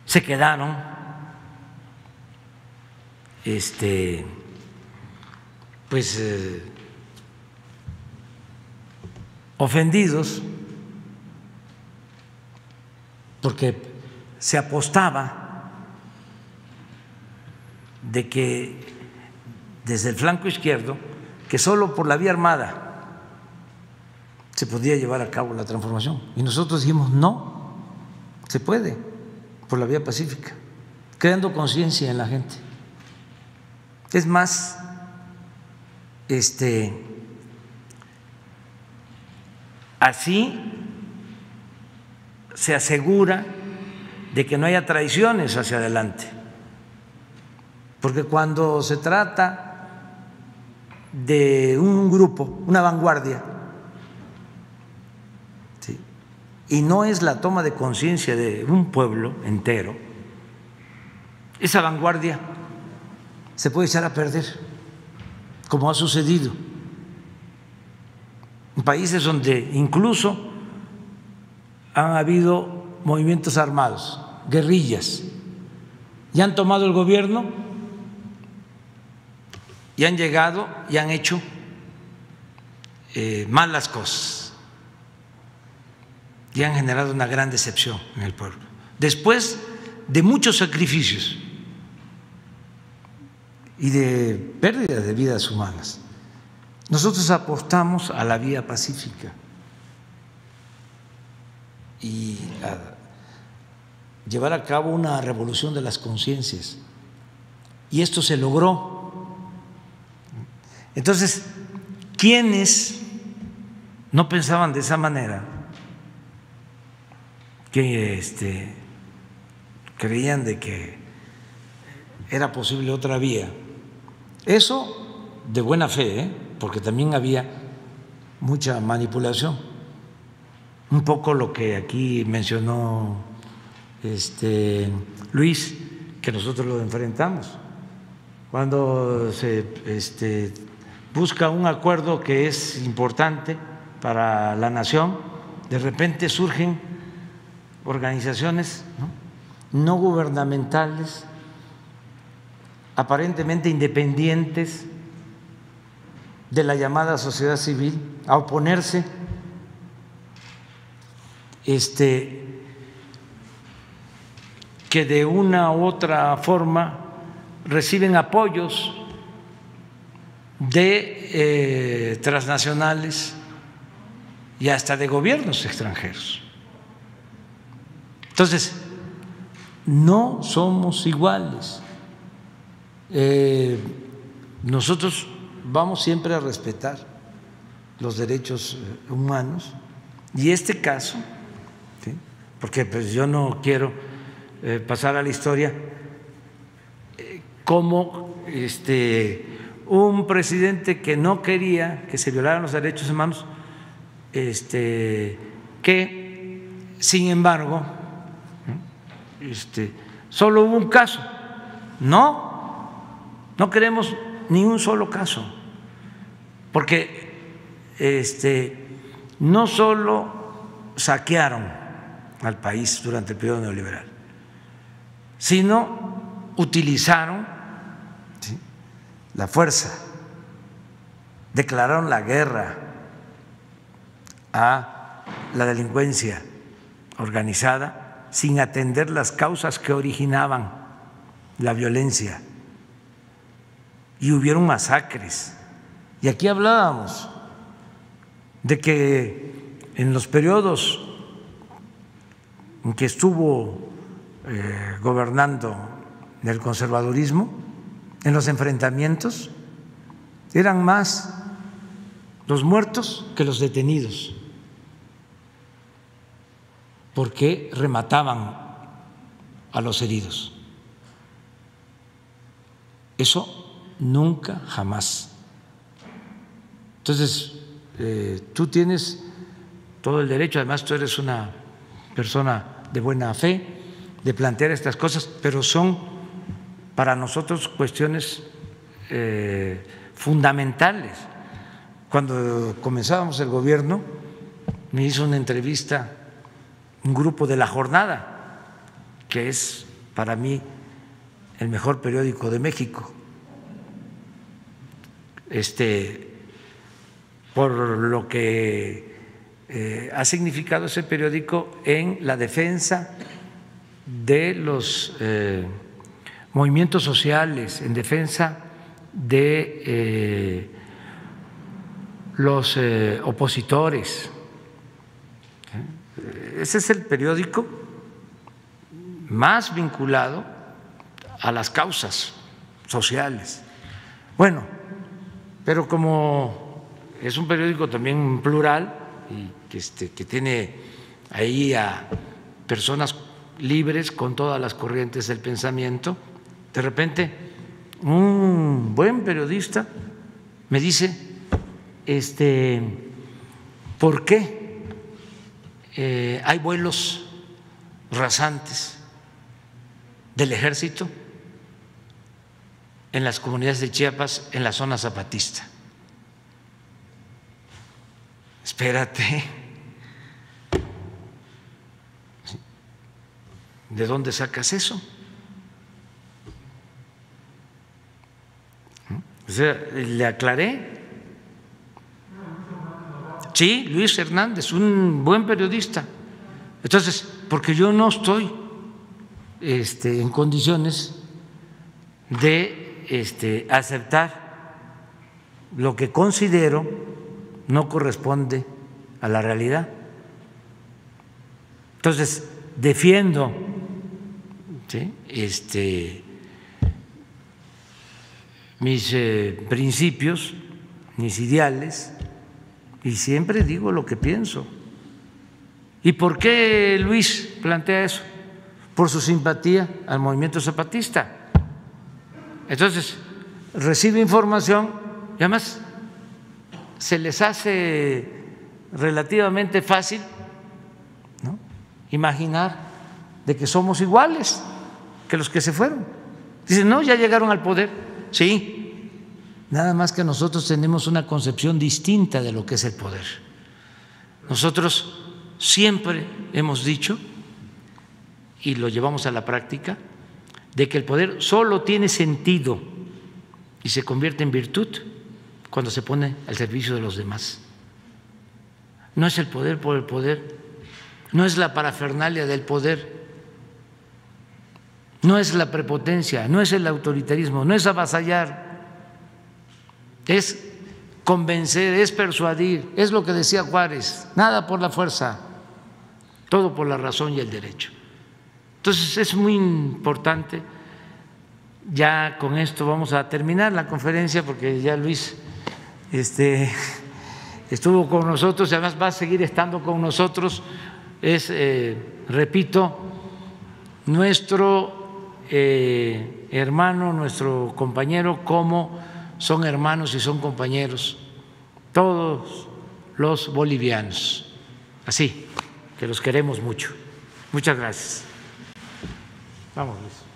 se quedaron ofendidos, porque se apostaba de que desde el flanco izquierdo, que solo por la vía armada se podía llevar a cabo la transformación, y nosotros dijimos no, se puede por la vía pacífica, creando conciencia en la gente. Es más, así se asegura de que no haya traiciones hacia adelante. Porque cuando se trata de un grupo, una vanguardia, ¿sí?, y no es la toma de conciencia de un pueblo entero, esa vanguardia se puede echar a perder, como ha sucedido en países donde incluso han habido movimientos armados, guerrillas, y han tomado el gobierno y han llegado y han hecho malas cosas y han generado una gran decepción en el pueblo. Después de muchos sacrificios y de pérdida de vidas humanas, nosotros apostamos a la vía pacífica y a llevar a cabo una revolución de las conciencias, y esto se logró. Entonces, quienes no pensaban de esa manera, que creían de que era posible otra vía, eso de buena fe, porque también había mucha manipulación, un poco lo que aquí mencionó Luis, que nosotros lo enfrentamos. Cuando se busca un acuerdo que es importante para la nación, de repente surgen organizaciones no gubernamentales, aparentemente independientes de la llamada sociedad civil, a oponerse que de una u otra forma reciben apoyos de transnacionales y hasta de gobiernos extranjeros. Entonces, no somos iguales. Nosotros vamos siempre a respetar los derechos humanos, y este caso, ¿sí?, porque pues yo no quiero pasar a la historia como un presidente que no quería que se violaran los derechos humanos, que sin embargo solo hubo un caso. No queremos ni un solo caso, porque no solo saquearon al país durante el periodo neoliberal, sino utilizaron, ¿sí?, la fuerza, declararon la guerra a la delincuencia organizada sin atender las causas que originaban la violencia, y hubieron masacres. Y aquí hablábamos de que en los periodos en que estuvo gobernando el conservadurismo, en los enfrentamientos eran más los muertos que los detenidos, porque remataban a los heridos. Eso nunca, jamás. Entonces, tú tienes todo el derecho, además tú eres una persona de buena fe, de plantear estas cosas, pero son para nosotros cuestiones fundamentales. Cuando comenzábamos el gobierno, me hizo una entrevista un grupo de La Jornada, que es para mí el mejor periódico de México, por lo que ha significado ese periódico en la defensa de los movimientos sociales, en defensa de los opositores. Ese es el periódico más vinculado a las causas sociales. Bueno, pero como es un periódico también plural y que tiene ahí a personas libres con todas las corrientes del pensamiento, de repente un buen periodista me dice, ¿por qué hay vuelos rasantes del ejército en las comunidades de Chiapas, en la zona zapatista? Espérate, ¿de dónde sacas eso? O sea, le aclaré. Sí, Luis Hernández, un buen periodista. Entonces, porque yo no estoy en condiciones de aceptar lo que considero no corresponde a la realidad. Entonces, defiendo, ¿sí?, mis principios, mis ideales, y siempre digo lo que pienso. ¿Y por qué Luis plantea eso? Por su simpatía al movimiento zapatista. Entonces, recibe información y además se les hace relativamente fácil, ¿no?, imaginar de que somos iguales que los que se fueron. Dicen, no, ya llegaron al poder. Sí, nada más que nosotros tenemos una concepción distinta de lo que es el poder. Nosotros siempre hemos dicho, y lo llevamos a la práctica, de que el poder solo tiene sentido y se convierte en virtud cuando se pone al servicio de los demás. No es el poder por el poder, no es la parafernalia del poder, no es la prepotencia, no es el autoritarismo, no es avasallar, es convencer, es persuadir, es lo que decía Juárez, nada por la fuerza, todo por la razón y el derecho. Entonces es muy importante. Ya con esto vamos a terminar la conferencia porque ya Luis estuvo con nosotros y además va a seguir estando con nosotros. Es, repito, nuestro hermano, nuestro compañero, como son hermanos y son compañeros todos los bolivianos. Así que los queremos mucho. Muchas gracias. Vamos, Luis.